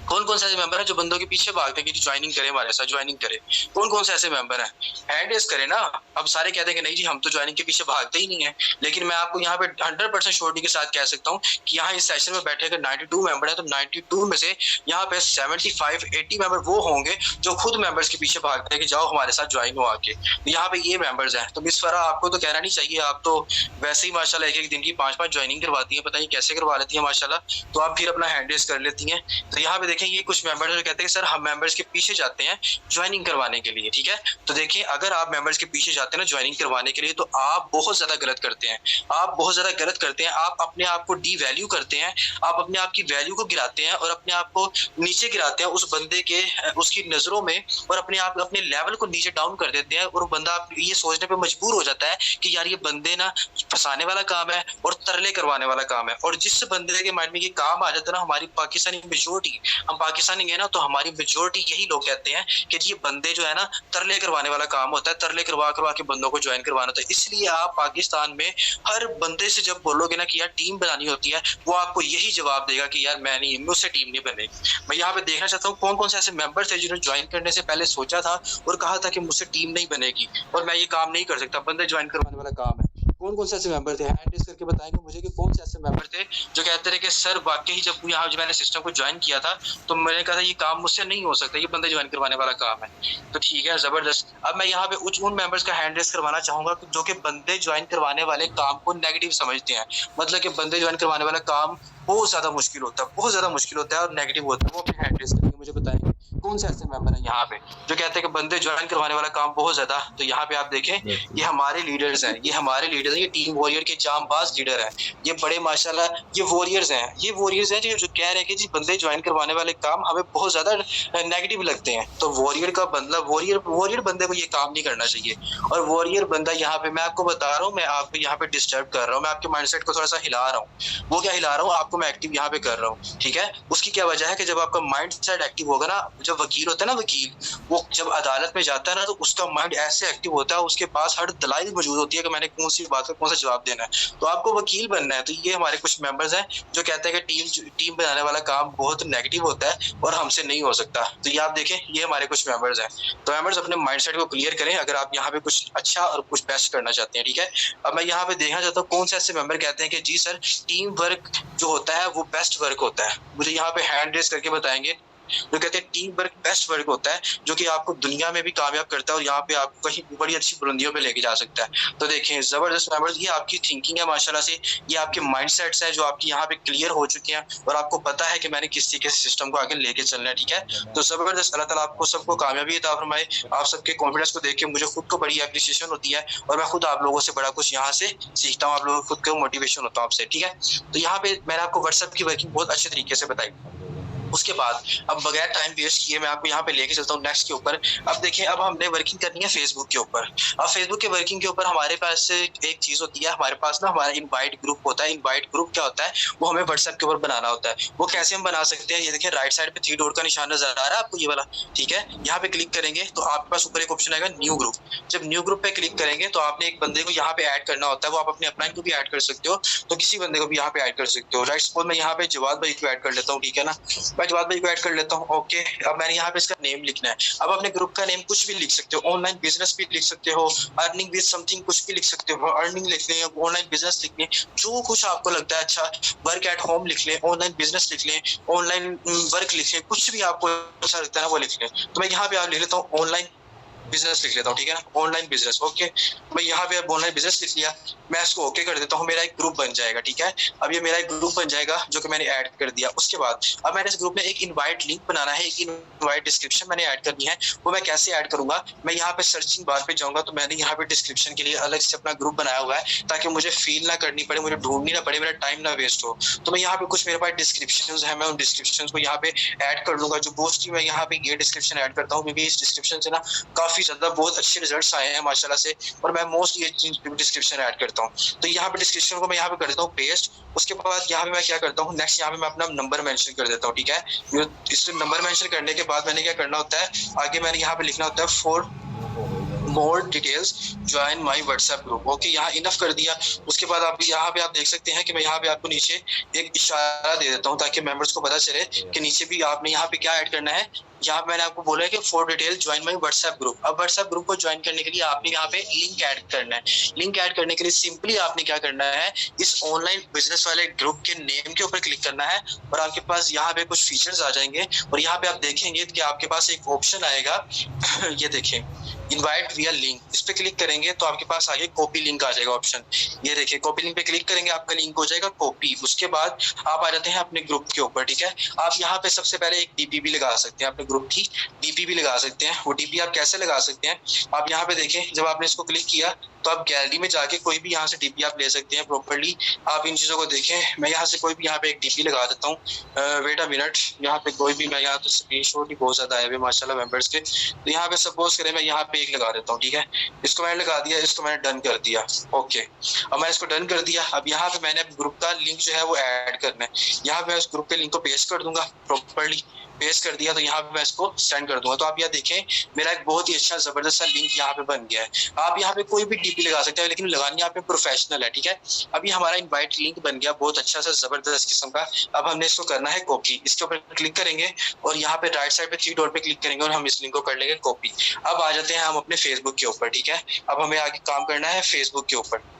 कौन कौन से ऐसे मेंबर है जो बंदों के पीछे भागते हैं कि ज्वाइनिंग करे, हमारे साथ ज्वाइनिंग करे? कौन कौन से ऐसे मेंबर हैं? हैंड रेज करें ना। अब सारे कहते हैं कि नहीं जी हम तो ज्वाइनिंग के पीछे भागते ही नहीं है, लेकिन मैं आपको यहाँ पे 100% श्योरिटी के साथ कह सकता हूँ कि यहाँ इस सेशन में बैठे अगर 92 मेंबर है तो 92 में से यहाँ पे 75-80 मेंबर वो होंगे जो खुद मेंबर्स के पीछे भागते हैं कि जाओ हमारे साथ ज्वाइन हो आके। तो यहाँ पे ये मेंबर्स हैं। तो मिस फरा आपको तो कहना नहीं चाहिए, आप तो वैसे ही माशाल्लाह एक दिन की 5-5 ज्वाइनिंग करवाती हैं, पता नहीं कैसे करवा लेती हैं माशाल्लाह। तो आप फिर अपना हैंड रेज कर लेती हैं। तो यहाँ पे देखें ये कुछ मेंबर्स जो कहते हैं सर हम मेंबर्स के पीछे जाते हैं ज्वाइनिंग करवाने के लिए, ठीक है। तो देखिए अगर आप मेंबर्स के पीछे जाते हैं ना ज्वाइनिंग करवाने के लिए तो आप बहुत ज्यादा गलत करते हैं। आप बहुत ज्यादा गलत करते हैं। आप अपने आप को डी वैल्यू करते हैं, आप अपने आप की वैल्यू को गिराते हैं और अपने आप को नीचे गिराते हैं उस बंदे के उसकी नजरों में, और अपने आप अपने लेवल को नीचे डाउन कर देते हैं। और बंदा ये सोचने पे मजबूर हो जाता है कि यार ये बंदे ना फंसाने वाला काम है और तरले करवाने वाला काम है। और जिस बंदे के माइंड में ये काम आ जाता है ना, हमारी पाकिस्तानी मेजोरिटी, हम पाकिस्तानी है ना, तो हमारी मेजोरिटी यही लोग कहते हैं कि ये बंदे जो है ना तरले करवाने वाला काम होता है, तरले करवा करवा के बंदों को ज्वाइन करवाना होता है। इसलिए आप पाकिस्तान में हर बंदे से जब बोलोगे ना कि यार टीम बनानी होती है, वो आपको यही जवाब देगा कि यार मैं नहीं, मुझसे टीम नहीं बनेगी। मैं यहाँ पे देखना चाहता हूँ कौन कौन से ऐसे मेंबर थे जिन्होंने ज्वाइन करने से पहले सोचा था और कहा था कि मुझसे टीम नहीं बनेगी और मैं ये काम नहीं कर सकता, बंदे ज्वाइन करवाने वाला काम है। कौन कौन से ऐसे मेंबर थे? हैंड रेज करके बताएंगे मुझे कि कौन से ऐसे मेंबर थे जो कहते रहे कि सर वाकई जब यहाँ मैंने सिस्टम को ज्वाइन किया था तो मैंने कहा था ये काम मुझसे नहीं हो सकता, ये बंदे ज्वाइन करवाने वाला काम है। तो ठीक है, जबरदस्त। अब मैं यहाँ पे उन मेंबर्स का हैंड रेज करवाना चाहूंगा जो कि बंदे ज्वाइन करवाने वाले काम को नेगेटिव समझते हैं। मतलब कि बंदे ज्वाइन करवाने वाला काम बहुत ज्यादा मुश्किल होता है, बहुत ज्यादा मुश्किल होता है और नेगेटिव होता है। वो अपने हैंड रेज करके मुझे बताएंगे कौन से ऐसे मेंबर हैं यहाँ पे जो कहते हैं कि बंदे ज्वाइन करवाने वाला काम बहुत ज्यादा। तो यहाँ पे आप देखें ये हमारे लीडर्स हैं, ये हमारे लीडर्स हैं, ये टीम वॉरियर के जांबाज लीडर हैं। ये बड़े माशाल्लाह ये वॉरियर्स हैं, ये वॉरियर्स हैं जो कह रहे हैं कि जी बंदे ज्वाइन करवाने वाले काम हमें बहुत ज्यादा नेगेटिव लगते हैं। तो वॉरियर का बंदा वॉरियर बंदे को ये काम नहीं करना चाहिए। और वॉरियर बंदा यहाँ पे मैं आपको बता रहा हूँ, मैं आपको यहाँ पे डिस्टर्ब कर रहा हूँ, मैं आपके माइंडसेट को थोड़ा सा हिला रहा हूँ। वो क्या हिला रहा हूँ आपको मैं एक्टिव यहाँ पे कर रहा हूँ, ठीक है। उसकी क्या वजह है कि जब आपका माइंड सेट एक्टिव होगा ना, जब वकील होता है ना, वकील वो जब अदालत में जाता है ना तो उसका माइंड ऐसे एक्टिव होता है, उसके पास हर दलाइल मौजूद होती है कि मैंने कौन सी बात का कौन सा जवाब देना है। तो आपको वकील बनना है। तो ये हमारे कुछ मेंबर्स हैं जो कहते हैं कि टीम बनाने वाला काम बहुत नेगेटिव होता है और हमसे नहीं हो सकता। तो ये आप देखें ये हमारे कुछ मेंबर्स हैं। तो मेंबर्स अपने माइंडसेट को क्लियर करें अगर आप यहाँ पे कुछ अच्छा और कुछ बेस्ट करना चाहते हैं, ठीक है। अब मैं यहाँ पे देखना चाहता हूँ कौन से ऐसे मेंबर कहते हैं कि जी सर टीम वर्क जो होता है वो बेस्ट वर्क होता है। मुझे यहाँ पे हैंड रेज करके बताएंगे जो कहते हैं टीम वर्क बेस्ट वर्क होता है जो कि आपको दुनिया में भी कामयाब करता है और यहाँ पे आपको कहीं बड़ी अच्छी बुलंदियों पे लेके जा सकता है। तो देखें जबरदस्त मेंबर्स, ये आपकी थिंकिंग है माशाल्लाह से, ये आपके माइंडसेट्स हैं जो आपकी यहाँ पे क्लियर हो चुके हैं और आपको पता है कि मैंने किस तरीके से सिस्टम को आगे लेके चलना है, ठीक है। तो जबरदस्त, अल्लाह ताला आपको सबको कामयाबी अता फरमाए। आप सबके कॉन्फिडेंस को देख के मुझे खुद को बड़ी एप्रिसिएशन होती है और मैं खुद आप लोगों से बड़ा कुछ यहाँ से सीखता हूँ, आप लोगों को खुद को मोटिवेशन होता हूँ आपसे, ठीक है। तो यहाँ पे मैंने आपको व्हाट्सएप की वर्किंग बहुत अच्छे तरीके से बताई। उसके बाद अब बगैर टाइम वेस्ट किए मैं आपको यहाँ पे लेके चलता हूँ नेक्स्ट के ऊपर। अब देखें अब हमने वर्किंग करनी है फेसबुक के ऊपर। अब फेसबुक के वर्किंग के ऊपर हमारे पास एक चीज होती है, हमारे पास ना हमारा इनवाइट ग्रुप होता है। इनवाइट ग्रुप क्या होता है वो हमें व्हाट्सएप के ऊपर बनाना होता है। वो कैसे हम बना सकते हैं, ये देखें राइट साइड पे 3 डॉट का निशान नजर आ रहा है आपको ये वाला, ठीक है। यहाँ पे क्लिक करेंगे तो आपके पास ऊपर एक ऑप्शन आएगा न्यू ग्रुप। जब न्यू ग्रुप पे क्लिक करेंगे तो आपने एक बंदे को यहाँ पे ऐड करना होता है। वो आप अपने अपलाइन को भी ऐड कर सकते हो, तो किसी बंदे को भी यहाँ पे ऐड कर सकते हो। राइट सपोज मैं यहाँ पे जवाद भाई को ऐड कर लेता हूँ, ठीक है ना। मैं जवाद भाई को ऐड कर लेता हूँ, ओके। अब मैंने यहाँ पे इसका नेम लिखना है। अब अपने ग्रुप का नेम कुछ भी लिख सकते हो, ऑनलाइन बिजनेस भी लिख सकते हो, अर्निंग विद समथिंग कुछ भी लिख सकते हो, अर्निंग लिख लें, ऑनलाइन बिजनेस लिख लें, जो कुछ आपको लगता है अच्छा, वर्क एट होम लिख लें, ऑनलाइन बिजनेस लिख लें, ऑनलाइन वर्क लिख लें, कुछ भी आपको अच्छा लगता है ना वो लिख लें। तो मैं यहाँ पे आप लिख लेता हूँ ऑनलाइन बिजनेस लिख लेता हूँ, ठीक है ना, ऑनलाइन बिजनेस, ओके। मैं यहाँ पे अब ऑनलाइन बिजनेस लिख लिया, मैं इसको ओके कर देता हूँ, मेरा एक ग्रुप बन जाएगा, ठीक है। अब ये मेरा एक ग्रुप बन जाएगा जो कि मैंने ऐड कर दिया। उसके बाद अब मैंने इस ग्रुप में एक इनवाइट लिंक बनाना है, एक इनवाइट डिस्क्रिप्शन मैंने ऐड करनी है। वो मैं कैसे ऐड करूंगा, मैं यहाँ पे सर्चिंग बार पे जाऊंगा तो मैंने यहाँ पे डिस्क्रिप्शन के लिए अलग से अपना ग्रुप बनाया हुआ है ताकि मुझे फील ना करनी पड़े, मुझे ढूंढनी ना पड़े, मेरा टाइम ना वेस्ट हो। तो मैं यहाँ पे कुछ मेरे पास डिस्क्रिप्शन है, मैं उन डिस्क्रिप्शन को यहाँ पे ऐड कर लूंगा। जो मोस्टली मैं यहाँ पे ये डिस्क्रिप्शन ऐड करता हूँ क्योंकि इस डिस्क्रिप्शन से ना काफी ज्यादा बहुत अच्छे रिजल्ट्स आए हैं माशाल्लाह से, और मैं मोस्ट ये डिस्क्रिप्शन ऐड करता हूँ। तो यहाँ पे डिस्क्रिप्शन को मैं यहाँ पे कर देता हूँ पेस्ट। उसके बाद यहाँ पे मैं क्या करता हूँ नेक्स्ट, यहाँ पे मैं अपना नंबर मेंशन कर देता हूँ, ठीक है। इस नंबर मेंशन करने के बाद मैंने क्या करना होता है, आगे मैंने यहाँ पे लिखना होता है for more details join my WhatsApp group. Okay, यहाँ इनफ कर दिया। उसके बाद आप यहाँ पे आप देख सकते हैं कि मैं यहाँ पे आपको नीचे एक इशारा दे देता हूँ ताकि मेंबर्स को पता चले कि नीचे भी आपने यहाँ पे क्या ऐड करना है। यहाँ पे मैंने आपको बोला है कि for detail join my WhatsApp group. अब व्हाट्सएप ग्रुप को ज्वाइन करने के लिए आपने यहाँ पे लिंक ऐड करना है। लिंक ऐड करने के लिए सिंपली आपने क्या करना है, इस ऑनलाइन बिजनेस वाले ग्रुप के नेम के ऊपर क्लिक करना है और आपके पास यहाँ पे कुछ फीचर्स आ जाएंगे और यहाँ पे आप देखेंगे कि आपके पास एक ऑप्शन आएगा ये देखें, इनवाइट विया लिंक। इस पे क्लिक करेंगे तो आपके पास आगे कॉपी लिंक आ जाएगा ऑप्शन। ये देखिए, कॉपी लिंक पे क्लिक करेंगे, आपका लिंक हो जाएगा कॉपी। उसके बाद आप आ जाते हैं अपने ग्रुप के ऊपर। ठीक है, आप यहाँ पे सबसे पहले एक डीपी भी लगा सकते हैं, अपने ग्रुप की डीपी भी लगा सकते हैं। वो डीपी आप कैसे लगा सकते हैं, आप यहाँ पे देखें, जब आपने इसको क्लिक किया तो आप गैलरी में जाके कोई भी यहाँ से डीपी आप ले सकते हैं प्रॉपर्ली। आप इन चीजों को देखें, मैं यहाँ से कोई भी यहाँ पे एक डीपी लगा देता हूँ। वेट अ मिनट, यहाँ पे कोई भी, मैं यहाँ तो स्क्रीनशॉट ही बहुत ज्यादा आए हुए माशाल्लाह मेंबर्स के। तो यहाँ पे सपोज करें मैं यहाँ पे एक लगा देता हूँ। ठीक है, इसको मैंने लगा दिया, इसको मैंने डन कर दिया। ओके, अब मैं इसको डन कर दिया। अब यहाँ पे मैंने ग्रुप का लिंक जो है वो ऐड करना है। यहाँ पे मैं उस ग्रुप के लिंक को पेस्ट कर दूंगा, प्रॉपर्ली पेस्ट कर दिया। तो यहाँ पे मैं इसको सेंड कर दूंगा। तो आप यहाँ देखें, मेरा एक बहुत ही अच्छा जबरदस्त सा लिंक यहाँ पे बन गया है। आप यहाँ पे कोई भी डीपी लगा सकते हैं, लेकिन लगानी यहाँ पे प्रोफेशनल है। ठीक है, अभी हमारा इनवाइट लिंक बन गया बहुत अच्छा सा जबरदस्त किस्म का। अब हमने इसको करना है कॉपी। इसके ऊपर क्लिक करेंगे और यहाँ पे राइट साइड पे 3 डॉट पे क्लिक करेंगे और हम इस लिंक को कर लेंगे कॉपी। अब आ जाते हैं हम अपने फेसबुक के ऊपर। ठीक है, अब हमें आगे काम करना है फेसबुक के ऊपर।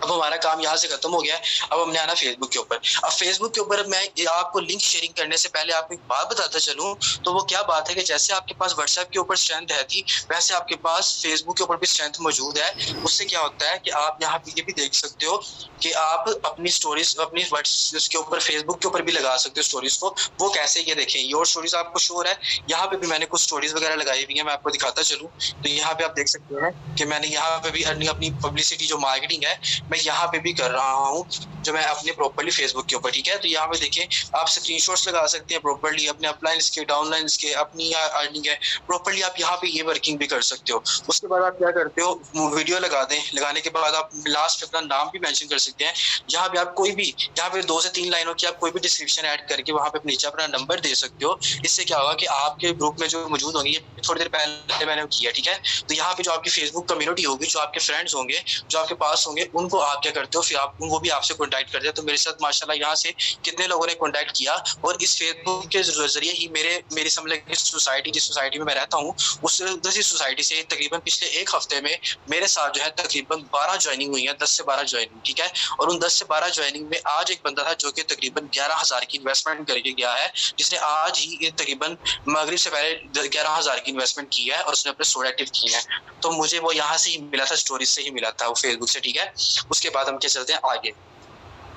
अब हमारा काम यहाँ से खत्म हो गया है, अब हमने आना फेसबुक के ऊपर। अब फेसबुक के ऊपर मैं आपको लिंक शेयरिंग करने से पहले आपको एक बात बताता चलूं, तो वो क्या बात है कि जैसे आपके पास व्हाट्सएप के ऊपर स्ट्रेंथ है थी, वैसे आपके पास फेसबुक के ऊपर भी स्ट्रेंथ मौजूद है। उससे क्या होता है कि आप यहाँ पे ये भी देख सकते हो कि आप अपनी स्टोरीज अपनी व्हाट्सएप के ऊपर फेसबुक के ऊपर भी लगा सकते हो स्टोरीज को। वो कैसे, ये देखें, योर स्टोरीज आपको शो हो रहा है। यहाँ पे भी मैंने कुछ स्टोरीज वगैरह लगाई हुई है, मैं आपको दिखाता चलूँ। तो यहाँ पे आप देख सकते हैं कि मैंने यहाँ पे भी अपनी पब्लिसिटी जो मार्केटिंग है मैं यहाँ पे भी कर रहा हूँ, जो मैं अपने प्रॉपर्ली फेसबुक के ऊपर। ठीक है, तो यहाँ पे देखें, आप स्क्रीनशॉट्स लगा सकते हैं प्रॉपर्ली अपने अपलाइंस के, डाउनलाइंस के, अपनी अर्निंग है प्रॉपर्ली। आप यहाँ पे ये वर्किंग भी कर सकते हो। उसके बाद आप क्या करते हो, वीडियो लगा दें, लगाने के बाद आप लास्ट पे अपना नाम भी मेंशन कर सकते हैं। जहाँ पे आप कोई भी, यहाँ पे 2 से 3 लाइनों की आप कोई भी डिस्क्रिप्शन ऐड करके वहाँ पे नीचे अपना नंबर दे सकते हो। इससे क्या होगा कि आपके ग्रुप में जो मौजूद होंगे, ये थोड़ी देर पहले मैंने किया। ठीक है, तो यहाँ पे जो आपकी फेसबुक कम्युनिटी होगी, जो आपके फ्रेंड्स होंगे, जो आपके पास होंगे, उनको आप क्या करते हो, फिर आप वो भी आपसे कॉन्टैक्ट करते हैं। तो मेरे साथ माशाल्लाह यहाँ से कितने लोगों ने कॉन्टैक्ट किया और इस फेसबुक के जरिए ही मेरी समझ लें सोसाइटी, जिस सोसाइटी में मैं रहता हूँ, उसी सोसाइटी से तकरीबन पिछले 1 हफ्ते में मेरे साथ जो है तकरीबन 12 ज्वाइनिंग हुई है, 10 से 12 ज्वाइनिंग। ठीक है, और उन 10 से 12 ज्वाइनिंग में आज एक बंदा था जो कि तकरीबन 11,000 की इन्वेस्टमेंट करके गया है, जिसने आज ही तकरीबन मगरिब से पहले 11,000 की इन्वेस्टमेंट की है और उसने अपने स्टोर एक्टिव की है। तो मुझे वो यहाँ से ही मिला था, स्टोरीज से ही मिला था, वो फेसबुक से। ठीक है, उसके बाद हम क्या चलते हैं आगे।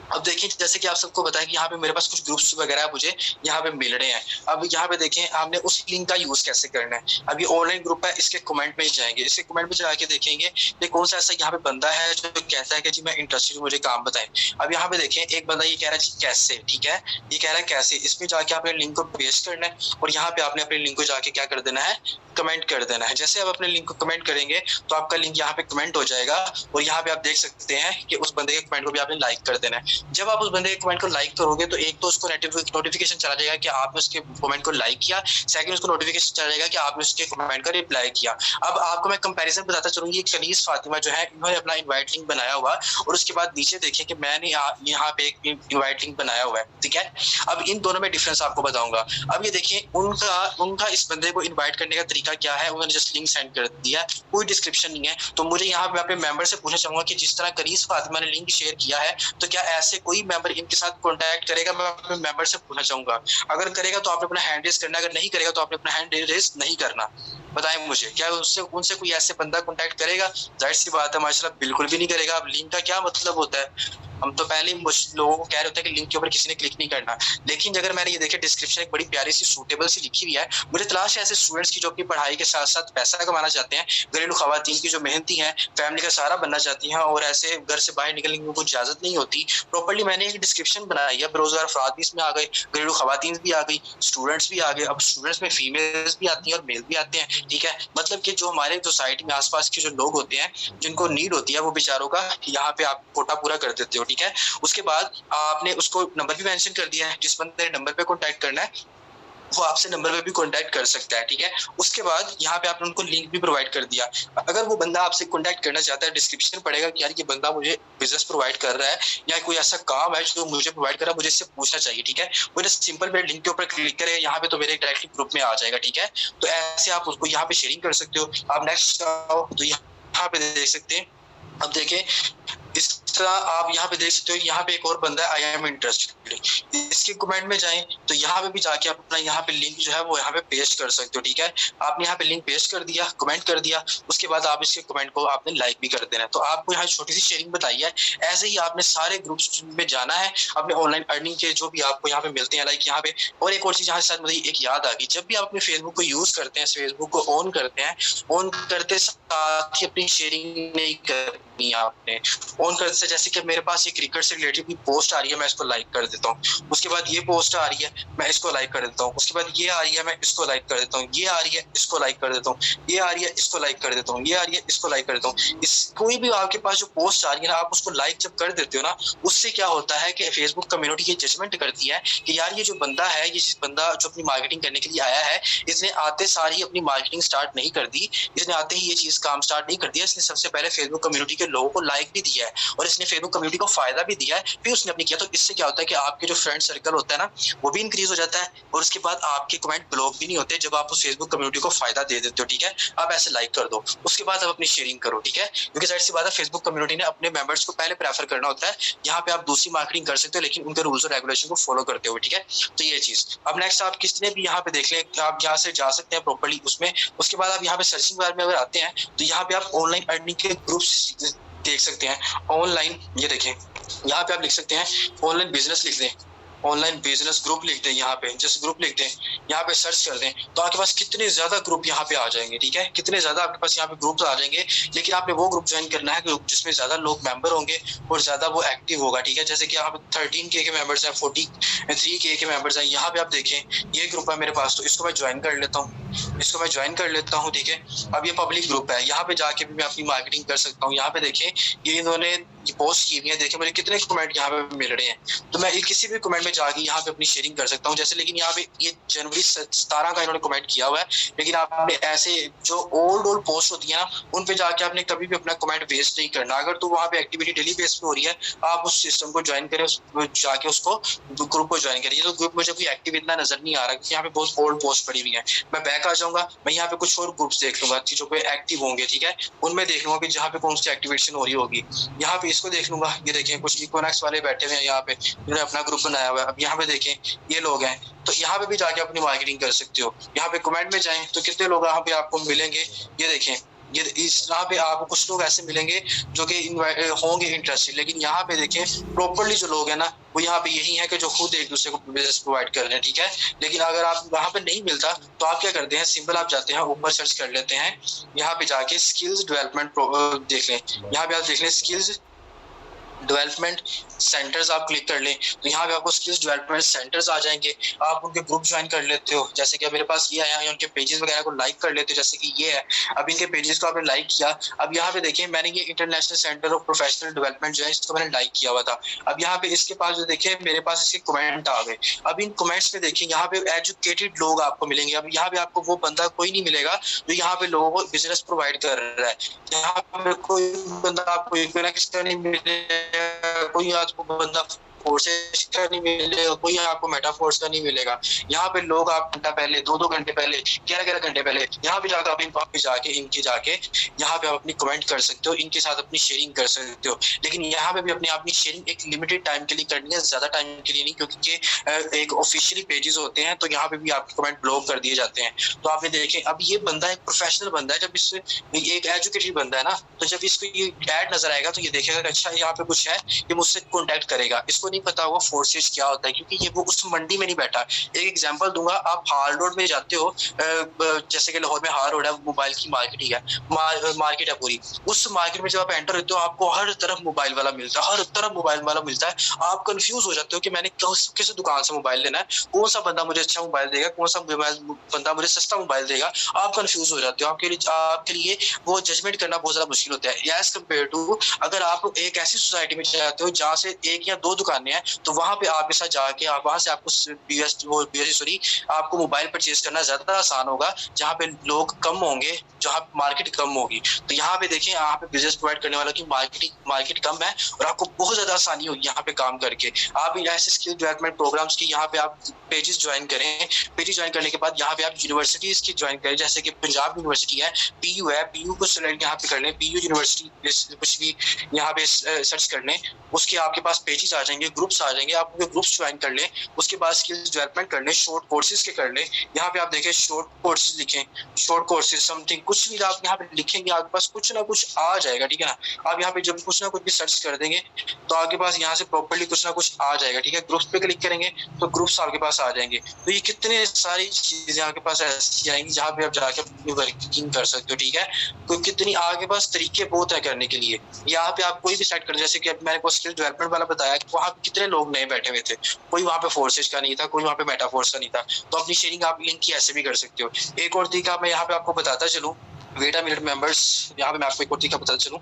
अब देखिए, जैसे कि आप सबको बताया कि यहाँ पे मेरे पास कुछ ग्रुप्स वगैरह मुझे यहाँ पे मिल रहे हैं। अब यहाँ पे देखें, आपने उस लिंक का यूज कैसे करना है। अब ये ऑनलाइन ग्रुप है, इसके कमेंट में जाएंगे, इसके कमेंट में जाके देखेंगे कि कौन सा ऐसा यहाँ पे बंदा है जो कहता है कि जी मैं इंटरेस्टेड हूँ, मुझे काम बताएं। अब यहाँ पे देखें, एक बंदा ये कह रहा है जी कैसे। ठीक है, ये कह रहा है कैसे, इसमें जाके आपने लिंक को पेस्ट करना है और यहाँ पे आपने अपने लिंक को जाके क्या कर देना है, कमेंट कर देना है। जैसे आप अपने लिंक को कमेंट करेंगे तो आपका लिंक यहाँ पे कमेंट हो जाएगा और यहाँ पे आप देख सकते हैं कि उस बंदे के कमेंट को भी आपने लाइक कर देना है। जब आप उस बंदे के कमेंट को लाइक करोगे तो एक तो उसको नोटिफिकेशन चला जाएगा कि आपने उसके कमेंट को लाइक किया, सेकंड उसको नोटिफिकेशन चला जाएगा कि आपने उसके कमेंट का रिप्लाई किया। अब आपको मैं कंपैरिजन बताता चलूंगी, कनीज फातिमा जो है, इन्होंने अपना इनवाइट लिंक बनाया हुआ और उसके बाद नीचे देखिए कि मैंने यहाँ पे एक इनवाइट लिंक बनाया हुआ है। ठीक है, अब इन दोनों में डिफरेंस आपको बताऊंगा। अब ये देखिए, उनका इस बंदे को इन्वाइट करने का तरीका क्या है, उन्होंने जस्ट लिंक सेंड कर दिया, कोई डिस्क्रिप्शन नहीं है। तो मुझे यहाँ पे अपने मेंबर से पूछना चाहूंगा कि जिस तरह कनीज फातिमा ने लिंक शेयर किया है, तो क्या ऐसे कोई मेंबर इनके साथ कॉन्टैक्ट करेगा? मैं अपने मेंबर से पूछना चाहूंगा। अगर करेगा तो आपने अपना हैंड रेज करना, अगर नहीं करेगा तो आपने अपना हैंड रेज नहीं करना। बताएं मुझे, क्या उनसे कोई ऐसे बंदा कॉन्टैक्ट करेगा? जाहिर सी बात है माशाल्लाह बिल्कुल भी नहीं करेगा। अब लिंक का क्या मतलब होता है, हम तो पहले ही लोगों को कह रहे होते हैं कि लिंक के ऊपर किसी ने क्लिक नहीं करना। लेकिन अगर मैंने ये देखा डिस्क्रिप्शन एक बड़ी प्यारी सी सूटेबल सी लिखी हुई है, मुझे तलाश है ऐसे स्टूडेंट्स की जो अपनी पढ़ाई के साथ साथ पैसा कमाना चाहते हैं, घरेलू खवातीन की जो मेहनती हैं, फैमिली का सहारा बनना चाहती हैं और ऐसे घर से बाहर निकलने की उनको इजाजत नहीं होती। प्रॉपर्ली मैंने एक डिस्क्रिप्शन बनाई है, बेरोजगार अफराद भी इसमें आ गए, घरेलू खवातीन भी आ गई, स्टूडेंट्स भी आ गए। अब स्टूडेंट्स में फीमेल्स भी आती हैं और मेल भी आते हैं। ठीक है, मतलब कि जो हमारे सोसाइटी में आसपास के जो लोग होते हैं जिनको नीड होती है, वो बेचारों का यहाँ पे आप कोटा पूरा कर देते हो। ठीक है, उसके बाद आपने उसको नंबर भी मेंशन कर दिया है, जिस बंदे ने नंबर पे कॉन्टैक्ट करना है वो आपसे नंबर पे भी कांटेक्ट कर सकता है, ठीक है। उसके बाद यहाँ पे आपने उनको लिंक भी प्रोवाइड कर दिया। अगर वो बंदा आपसे कांटेक्ट करना चाहता है, डिस्क्रिप्शन पड़ेगा कि यार ये बंदा मुझे बिजनेस प्रोवाइड कर रहा है या कोई ऐसा काम है जो मुझे प्रोवाइड कर रहा है, मुझे इससे पूछना चाहिए, ठीक है। वो जस्ट सिंपल मेरे लिंक के ऊपर क्लिक करें, यहाँ पे तो मेरे डायरेक्टली ग्रुप में आ जाएगा, ठीक है। तो ऐसे आप उसको यहाँ पे शेयरिंग कर सकते हो। आप नेक्स्ट आओ तो यहाँ पे देख सकते हैं। अब देखें इस तरह आप यहाँ पे देख सकते हो, यहाँ पे एक और बंदा है आई एम इंटरेस्टेड, इसके कमेंट में जाएं तो यहाँ पे भी जाके आप अपना यहाँ पे लिंक जो है वो यहाँ पे पेस्ट कर सकते हो, ठीक है। आपने यहाँ पे लिंक पेस्ट कर दिया, कमेंट कर दिया, उसके बाद आप इसके कमेंट को आपने लाइक भी कर देना है। तो आपको यहाँ छोटी सी शेयरिंग बताई है। ऐसे ही आपने सारे ग्रुप्स में जाना है अपने ऑनलाइन अर्निंग के जो भी आपको यहाँ पे मिलते हैं, लाइक यहाँ पे। और एक और चीज यहाँ से मुझे एक याद आ गई, जब भी आप अपने फेसबुक को यूज करते हैं, फेसबुक को ऑन करते हैं, ऑन करते साथ ही अपनी शेयरिंग नहीं करनी है आपने। ऑन करते से जैसे कि मेरे पास एक क्रिकेट से रिलेटेड भी पोस्ट आ रही है, मैं इसको लाइक कर देता हूँ। उसके बाद ये पोस्ट आ रही है, मैं इसको लाइक कर देता हूँ। उसके बाद ये आ रही है, मैं इसको लाइक कर देता हूँ। ये आ रही है, इसको लाइक कर देता हूँ। ये आ रही है, इसको लाइक कर देता हूँ। ये आ रही है, इसको लाइक कर देता हूँ। इस कोई भी आपके पास जो पोस्ट आ रही है ना, आप उसको लाइक जब कर देते हो ना, उससे क्या होता है कि फेसबुक कम्युनिटी ये जजमेंट करती है कि यार ये जो बंदा है, ये बंदा जो अपनी मार्केटिंग करने के लिए आया है, इसने आते सार ही अपनी मार्केटिंग स्टार्ट नहीं कर दी, इसने आते ही ये चीज काम स्टार्ट नहीं कर दिया, इसने सबसे पहले फेसबुक कम्युनिटी के लोगों को लाइक भी दिया है और इसने फेसबुक कम्युनिटी को फायदा भी दिया है, फिर उसने अपने किया। तो इससे क्या होता है कि आपके जो फ्रेंड सर्कल होता है ना, वो भी इंक्रीज हो जाता है और उसके बाद आपके कमेंट ब्लॉक भी नहीं होते जब आप उस फेसबुक कम्युनिटी को फायदा दे देते हो, ठीक है। आप ऐसे लाइक कर दो, उसके बाद आप अपनी शेयरिंग करो, ठीक है। क्योंकि जाहिर सी बात है फेसबुक कम्युनिटी ने अपने मेंबर्स को पहले प्रेफर करना होता है। यहाँ पे आप दूसरी मार्केटिंग कर सकते हो लेकिन उनके रूल्स और रेगुलेशन को फॉलो करते हुए, ठीक है। तो ये चीज अब नेक्स्ट आप किसने भी यहाँ पे देख लें, आप यहाँ से जा सकते हैं प्रॉपर्ली उसमें। उसके बाद आप यहाँ पे सर्चिंग बार में अगर आते हैं तो यहाँ पे आप ऑनलाइन अर्निंग के ग्रुप्स देख सकते हैं। ऑनलाइन ये देखें, यहाँ पे आप लिख सकते हैं ऑनलाइन बिजनेस लिख दें, ऑनलाइन बिजनेस ग्रुप लिख दें, यहाँ पे जस्ट ग्रुप लिख दें, यहाँ पे सर्च कर दें तो आपके पास कितने ज्यादा ग्रुप यहाँ पे आ जाएंगे, ठीक है। कितने ज्यादा आपके पास यहाँ पे ग्रुप्स आ जाएंगे। लेकिन आपने वो ग्रुप ज्वाइन करना है जिसमें ज्यादा लोग मेंबर होंगे और ज्यादा वो एक्टिव होगा, ठीक है। जैसे कि यहाँ पे 13K के मेंबर्स हैं, 43K के मेंबर्स हैं। यहाँ पे आप देखें ये ग्रुप है मेरे पास, तो इसको मैं ज्वाइन कर लेता हूँ, इसको मैं ज्वाइन कर लेता हूँ, ठीक है। अब ये पब्लिक ग्रुप है, यहाँ पे जाके भी मैं अपनी मार्केटिंग कर सकता हूँ। यहाँ पे देखें ये इन्होंने पोस्ट की हुई है, देखें मुझे कितने कमेंट यहाँ पे मिल रहे हैं। तो मैं किसी भी कमेंट में जाके यहाँ पे अपनी शेयरिंग कर सकता हूँ। जैसे लेकिन यहाँ पे ये जनवरी 17 का इन्होंने कमेंट किया हुआ है, लेकिन आपने ऐसे जो ओल्ड पोस्ट होती है ना, उन पे जाके आपने कभी भी अपना कमेंट वेस्ट नहीं करना। अगर तो वहाँ पे एक्टिविटी डेली बेस पे हो रही है, आप उस सिस्टम को ज्वाइन करें, जाके उसको ग्रुप को ज्वाइन करें। तो ग्रुप मुझे कोई एक्टिव इतना नजर नहीं आ रहा क्योंकि यहाँ पे बहुत ओल्ड पोस्ट पड़ी हुई है। मैं बैक आ जाऊंगा, मैं यहाँ पे कुछ और ग्रुप्स देख लूंगा जो पे एक्टिव होंगे, ठीक है। उनमें देख लूंगा कि जहाँ पे कौन सी एक्टिवेशन हो रही होगी। यहाँ पे इसको देख लूंगा, ये देखें कुछ इकोनॉक्स वाले बैठे हुए हैं यहाँ पे, जिन्होंने अपना ग्रुप बनाया हुआ है। अब यहाँ पे देखें ये लोग हैं, तो यहाँ पे भी जाके अपनी मार्केटिंग कर सकते हो। यहाँ पे कमेंट में जाएं तो कितने लोग यहाँ पे आपको मिलेंगे, ये देखें। ये इस यहाँ पे आपको कुछ लोग ऐसे मिलेंगे जो कि होंगे इंटरेस्टेड, लेकिन यहाँ पे देखें प्रॉपर्ली जो लोग हैं ना, वो यहाँ पे यही है कि जो खुद एक दूसरे को बिजनेस प्रोवाइड कर रहे हैं, ठीक है। लेकिन अगर आप वहाँ पे नहीं मिलता तो आप क्या करते हैं, सिंपल आप जाते हैं ऊपर सर्च कर लेते हैं, यहाँ पे जाके स्किल्स डेवलपमेंट देख लें। यहाँ पे आप देख लें स्किल्स डेवलपमेंट सेंटर्स, आप क्लिक कर लें तो यहाँ पे आपको स्किल्स डेवलपमेंट सेंटर्स आ जाएंगे। आप उनके ग्रुप ज्वाइन कर लेते हो, जैसे कि मेरे पास ये आया है, उनके पेजेस वगैरह को लाइक कर लेते हो, जैसे कि ये है। अब इनके पेजेस को आपने लाइक किया। अब यहाँ पे देखिए मैंने ये international centre of professional development जो है इसको मैंने लाइक किया हुआ था। अब यहाँ पे इसके पास जो देखिए मेरे पास इसके कमेंट आ गए। अब इन कमेंट्स में देखिए यहाँ पे एजुकेटेड लोग आपको मिलेंगे। अब यहाँ पे आपको वो बंदा कोई नहीं मिलेगा जो यहाँ पे लोगों को बिजनेस प्रोवाइड कर रहा है। यहाँ पे कोई बंदा आपको नहीं मिलेगा, कोई आपको बंदा फोर्सेस का नहीं मिलेगा, कोई आपको मेटाफोर्स का नहीं मिलेगा। यहाँ पे लोग आप घंटा पहले, 2-2 घंटे पहले, 11-11 घंटे पहले यहाँ पे जाकर आप इनके जाके यहाँ पे आप अपनी कमेंट कर सकते हो, इनके साथ अपनी शेयरिंग कर सकते हो। लेकिन यहाँ पे भी अपनी शेयरिंग एक लिमिटेड टाइम के लिए करनी है, ज्यादा टाइम के लिए नहीं, क्योंकि ये एक ऑफिशियली पेजेस होते हैं तो यहाँ पे भी आपके कमेंट ब्लॉक कर दिए जाते हैं। तो आपने देखें अब ये बंदा एक प्रोफेशनल बंदा है, जब इससे एक एजुकेटेड बंदा है ना, तो जब इसको ये ऐड नजर आएगा तो ये देखेगा अच्छा यहाँ पे कुछ है, ये मुझसे कॉन्टेक्ट करेगा। इसको नहीं पता होगा फोर्सेज क्या होता है, क्योंकि ये वो उस मंडी में नहीं बैठा। एक एग्जांपल दूंगा, आप हार रोड में जाते हो, जैसे कि लाहौर में हार रोड है, मोबाइल की मार्केट ही है, मार्केट है पूरी। उस मार्केट में जब आप एंटर होते हो आपको हर तरफ मोबाइल वाला मिलता है, हर तरफ मोबाइल वाला मिलता है। आप कंफ्यूज हो जाते हो कि मैंने किस दुकान से मोबाइल लेना है, कौन सा बंदा मुझे अच्छा मोबाइल देगा, कौन सा बंदा मुझे सस्ता मोबाइल देगा। आप कंफ्यूज हो जाते हो। आपके लिए वो जजमेंट करना बहुत ज्यादा मुश्किल होता है एज कम्पेयर टू अगर आप एक ऐसी सोसाइटी में जाते हो जहाँ से एक या दो दुकानें दुकानें हैं, तो वहाँ पे आपके साथ जाके आप वहाँ से आपको आपको मोबाइल परचेज करना ज़्यादा आसान होगा, जहाँ पे लोग कम होंगे, जहाँ मार्केट कम होगी। तो यहाँ पे देखिए, यहाँ पे बिजनेस प्रोवाइड करने वालों की मार्केट कम है और आपको बहुत ज़्यादा आसानी होगी यहाँ पे काम करके। आप ऐसे स्किल डेवलपमेंट प्रोग्राम्स की यहाँ पे आप पेजेस ज्वाइन करें। पेजेस ज्वाइन करने के बाद यहाँ पे आप यूनिवर्सिटीज़ की ज्वाइन करें, जैसे कि पंजाब यूनिवर्सिटी है, PU है, PU को सेलेक्ट यहाँ पे कर लें, PU यूनिवर्सिटी कुछ भी यहाँ पे सर्च कर लें, उसके आपके पास पेजेस आ जाएंगे, ग्रुप्स आ जाएंगे, आप ग्रुप्स ज्वाइन कर लें। उसके बाद स्किल्स डेवलपमेंट कर लें, शॉर्ट कोर्सेज के कर लें। यहाँ पे आप देखें शॉर्ट कोर्सेज लिखें, शॉर्ट कोर्सेज समथिंग कुछ भी आप यहाँ पे लिखेंगे, आपके पास कुछ ना कुछ आ जाएगा, ठीक है ना। आप यहाँ पे जब कुछ ना कुछ भी सर्च कर देंगे तो आपके पास यहाँ से प्रॉपर्ली कुछ ना कुछ आ जाएगा, ठीक है। ग्रुप्स पे क्लिक करेंगे तो ग्रुप्स आपके पास आ जाएंगे। तो ये कितने सारी चीजें आपके पास ऐसी आएंगी जहाँ पे आप जाके अपनी वर्किंग कर सकते हो, ठीक है। तो कितनी आपके पास तरीके बहुत है करने के लिए। यहाँ पे आप कोई भी सेट कर, जैसे कि अब मैंने स्किल डेवलपमेंट वाला बताया कि वहाँ पे कितने लोग नए बैठे हुए थे, कोई वहाँ पे फोर्सेज का नहीं था, कोई वहाँ पे मेटाफोर्स का नहीं था। तो अपनी शेयरिंग आप लिंक की ऐसे भी कर सकते हो। एक और तरीका मैं यहाँ पे आपको बताता चलूँ, वेट अ मिनट मेंबर्स, यहाँ पे मैं आपको एक और तरीका बताता चलूँ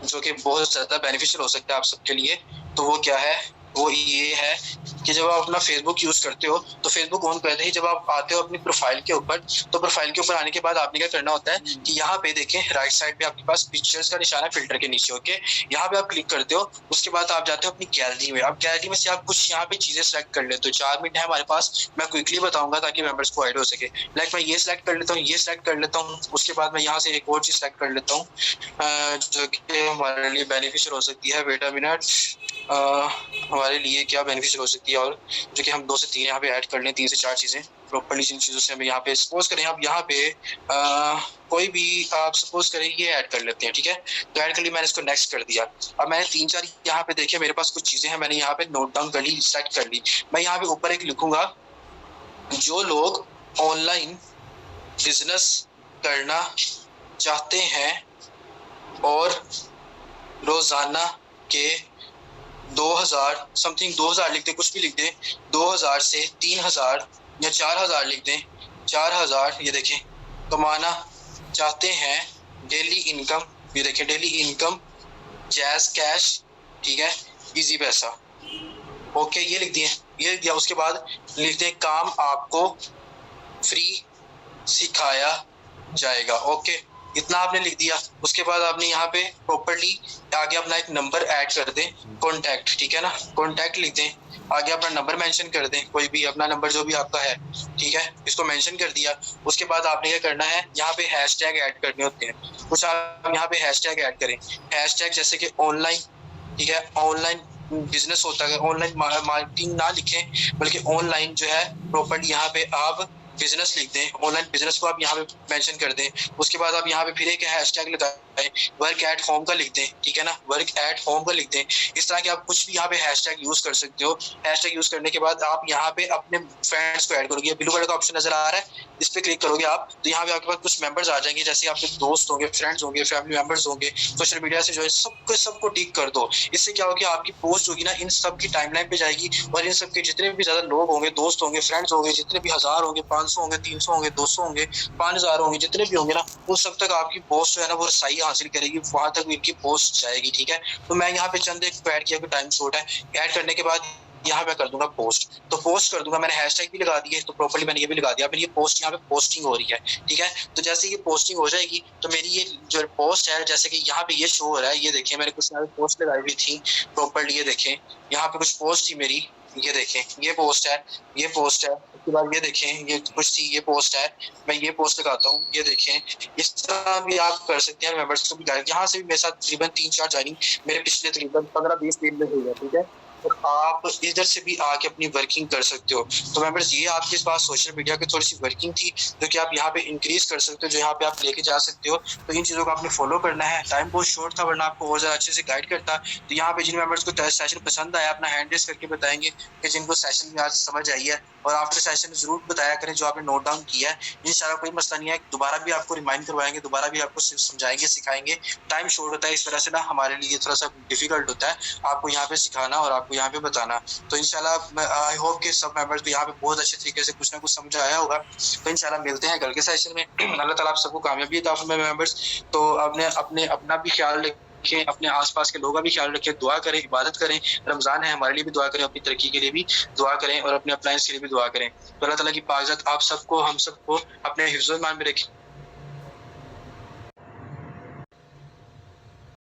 जो कि बहुत ज्यादा बेनिफिशियल हो सकता है आप सबके लिए। तो वो क्या है, वो ये है कि जब आप अपना फेसबुक यूज करते हो तो फेसबुक ऑन करते ही जब आप आते हो अपनी प्रोफाइल के ऊपर, तो प्रोफाइल के ऊपर आने के बाद आपने क्या करना होता है कि यहाँ पे देखें राइट साइड पे आपके पास पिक्चर्स का निशान है फिल्टर के नीचे, ओके। यहाँ पे आप क्लिक करते हो, उसके बाद आप जाते हो अपनी गैलरी में। आप गैलरी में से आप कुछ यहाँ पे चीजें सेलेक्ट कर लेते हो। 4 मिनट है हमारे पास, मैं क्विकली बताऊंगा ताकि मेंबर्स को आइडिया हो सके। लाइक मैं ये सिलेक्ट कर लेता हूँ, ये सिलेक्ट कर लेता हूँ, उसके बाद मैं यहाँ से एक और चीज सेलेक्ट कर लेता हूँ जो कि हमारे लिए बेनिफिशियल हो सकती है। वेट अ मिनट, हमारे लिए क्या बेनिफिशियल हो सकती है, और जो कि हम 2 से 3 यहाँ पे ऐड कर लें, 3 से 4 चीज़ें प्रॉपर्ली। जिन चीज़ों से हमें यहाँ पे सपोज करें, आप यहाँ पे कोई भी आप सपोज करें ये ऐड कर लेते हैं, ठीक है। तो ऐड कर लिया, मैंने इसको नेक्स्ट कर दिया। अब मैंने 3-4 यहाँ पे देखे, मेरे पास कुछ चीज़ें हैं, मैंने यहाँ पे नोट डाउन कर ली, सेलेक्ट कर ली। मैं यहाँ पे ऊपर एक लिखूंगा, जो लोग ऑनलाइन बिजनेस करना चाहते हैं और रोजाना के 2000 समथिंग, 2000 लिख दें, कुछ भी लिख दें, 2000 से 3000 या 4000 लिख दें, 4000 ये देखें कमाना चाहते हैं डेली इनकम, ये देखें डेली इनकम जैज कैश, ठीक है, इजी पैसा, ओके। ये लिख दिए, ये लिख दिया। उसके बाद लिख दें काम आपको फ्री सिखाया जाएगा, ओके। इतना आपने लिख दिया। उसके बाद आपने यहाँ पे प्रॉपर्ली आगे अपना एक नंबर ऐड कर दें, कॉन्टैक्ट, ठीक है ना, कॉन्टैक्ट लिख दें। आगे अपना नंबर मेंशन कर दें, कोई भी अपना नंबर जो भी आपका है, ठीक है, इसको मेंशन कर दिया। उसके बाद आपने क्या करना है, यहाँ पे हैशटैग ऐड करने होते हैं कुछ, आप यहाँ पे हैशटैग ऐड करें। हैशटैग जैसे कि ऑनलाइन, ठीक है, ऑनलाइन बिजनेस होता है, ऑनलाइन मार्केटिंग ना लिखें बल्कि ऑनलाइन जो है प्रॉपर्ली यहाँ पे आप बिजनेस लिख दें, ऑनलाइन बिजनेस को आप यहाँ पे मेंशन कर दें। उसके बाद आप यहाँ पे फिर एक हैशटैग लगाएं, वर्क एट होम का लिख दें, ठीक है ना, वर्क एट होम का लिख दें। इस तरह के आप कुछ भी यहाँ पे हैशटैग यूज कर सकते हो। हैशटैग यूज करने के बाद आप यहाँ पे अपने फ्रेंड्स को ऐड करोगे, ब्लू कलर का ऑप्शन नजर आ रहा है, इस पे क्लिक करोगे आप, तो यहाँ पे आपके पास कुछ मेंबर्स आ जाएंगे, जैसे आपके दोस्त होंगे, फ्रेंड्स होंगे, फैमिली मेंबर्स होंगे, सोशल मीडिया से जो है सबको टिक कर दो। इससे क्या होगा, आपकी पोस्ट होगी ना इन सब की टाइमलाइन पे जाएगी, और इन सब के जितने भी ज्यादा लोग होंगे, दोस्त होंगे, फ्रेंड्स होंगे, जितने भी 1000 होंगे, 500 होंगे, 300 होंगे, 200 होंगे, 5000 होंगे, जितने भी होंगे ना, उन सब तक आपकी पोस्ट जो है ना वो सही हासिल करेगी, वहां तक इनकी पोस्ट जाएगी, ठीक है। तो मैं यहाँ पे चंद एक ऐड किया, टाइम शॉर्ट है, ऐड करने के बाद यहाँ पे कर दूंगा पोस्ट, तो पोस्ट कर दूंगा। मैंने हैशटैग भी लगा दिए, तो प्रॉपर्ली मैंने ये भी लगा दिया, फिर ये पोस्ट यहाँ पे पोस्टिंग हो रही है, ठीक है। तो जैसे ये पोस्टिंग हो जाएगी तो मेरी ये जो पोस्ट है, जैसे कि यहाँ पे ये शो हो रहा है, ये देखें मैंने कुछ यहाँ पे पोस्ट लगाई हुई थी प्रॉपर्ली, ये देखें यहाँ पे कुछ पोस्ट थी मेरी, ये देखें ये पोस्ट है, ये पोस्ट है। उसके बाद ये देखें ये कुछ थी, ये पोस्ट है, मैं ये पोस्ट लगाता हूँ, ये देखें। इस तरह भी आप कर सकते हैं, मेंबर्स को भी यहाँ से भी मेरे साथ तकरीबन 3-4 ज्वाइनिंग मेरे पिछले तकरीबन 15-20 दिन में हो गया, ठीक है। तो आप इधर से भी आके अपनी वर्किंग कर सकते हो। तो मेंबर्स ये आपके पास सोशल मीडिया की थोड़ी सी वर्किंग थी जो कि आप यहाँ पे इंक्रीज कर सकते हो, जो यहाँ पे आप लेके जा सकते हो। तो इन चीज़ों को आपने फॉलो करना है। टाइम बहुत शॉर्ट था, वरना आपको और ज़्यादा अच्छे से गाइड करता। तो यहाँ पे जिन मेंबर्स को सेशन पसंद आया, अपना हैंड रेस करके बताएंगे कि जिनको सेशन में आज समझ आई है, और आफ्टर सेशन जरूर बताया करें जो आपने नोट डाउन किया है। इंशाल्लाह कोई मसला नहीं है, दोबारा भी आपको रिमाइंड करवाएंगे, दोबारा भी आपको समझाएंगे, सिखाएंगे। टाइम शॉर्ट होता है, इस वजह से ना हमारे लिए थोड़ा सा डिफिकल्ट होता है आपको यहाँ पे सिखाना और आपको यहाँ पे बताना। तो इंशाल्लाह आई होप कि सब मेंबर्स को यहाँ पे बहुत अच्छे तरीके से कुछ ना कुछ समझ आया होगा। तो इंशाल्लाह मिलते हैं कल के सेशन में। अल्लाह ताला आप सबको कामयाबी अता फरमाए मेंबर्स। तो आपने अपना भी ख्याल रखें, अपने आसपास के लोगों का भी ख्याल रखें, दुआ करें, इबादत करें। रमज़ान है, हमारे लिए भी दुआ करें, अपनी तरक्की के लिए भी दुआ करें और अपने अप्लायंस के लिए भी दुआ करें। तो अल्लाह ताला की पाक ज़ात आप सबको, हम सबको अपने हिफ्ज़-ओ-ईमान में रखें।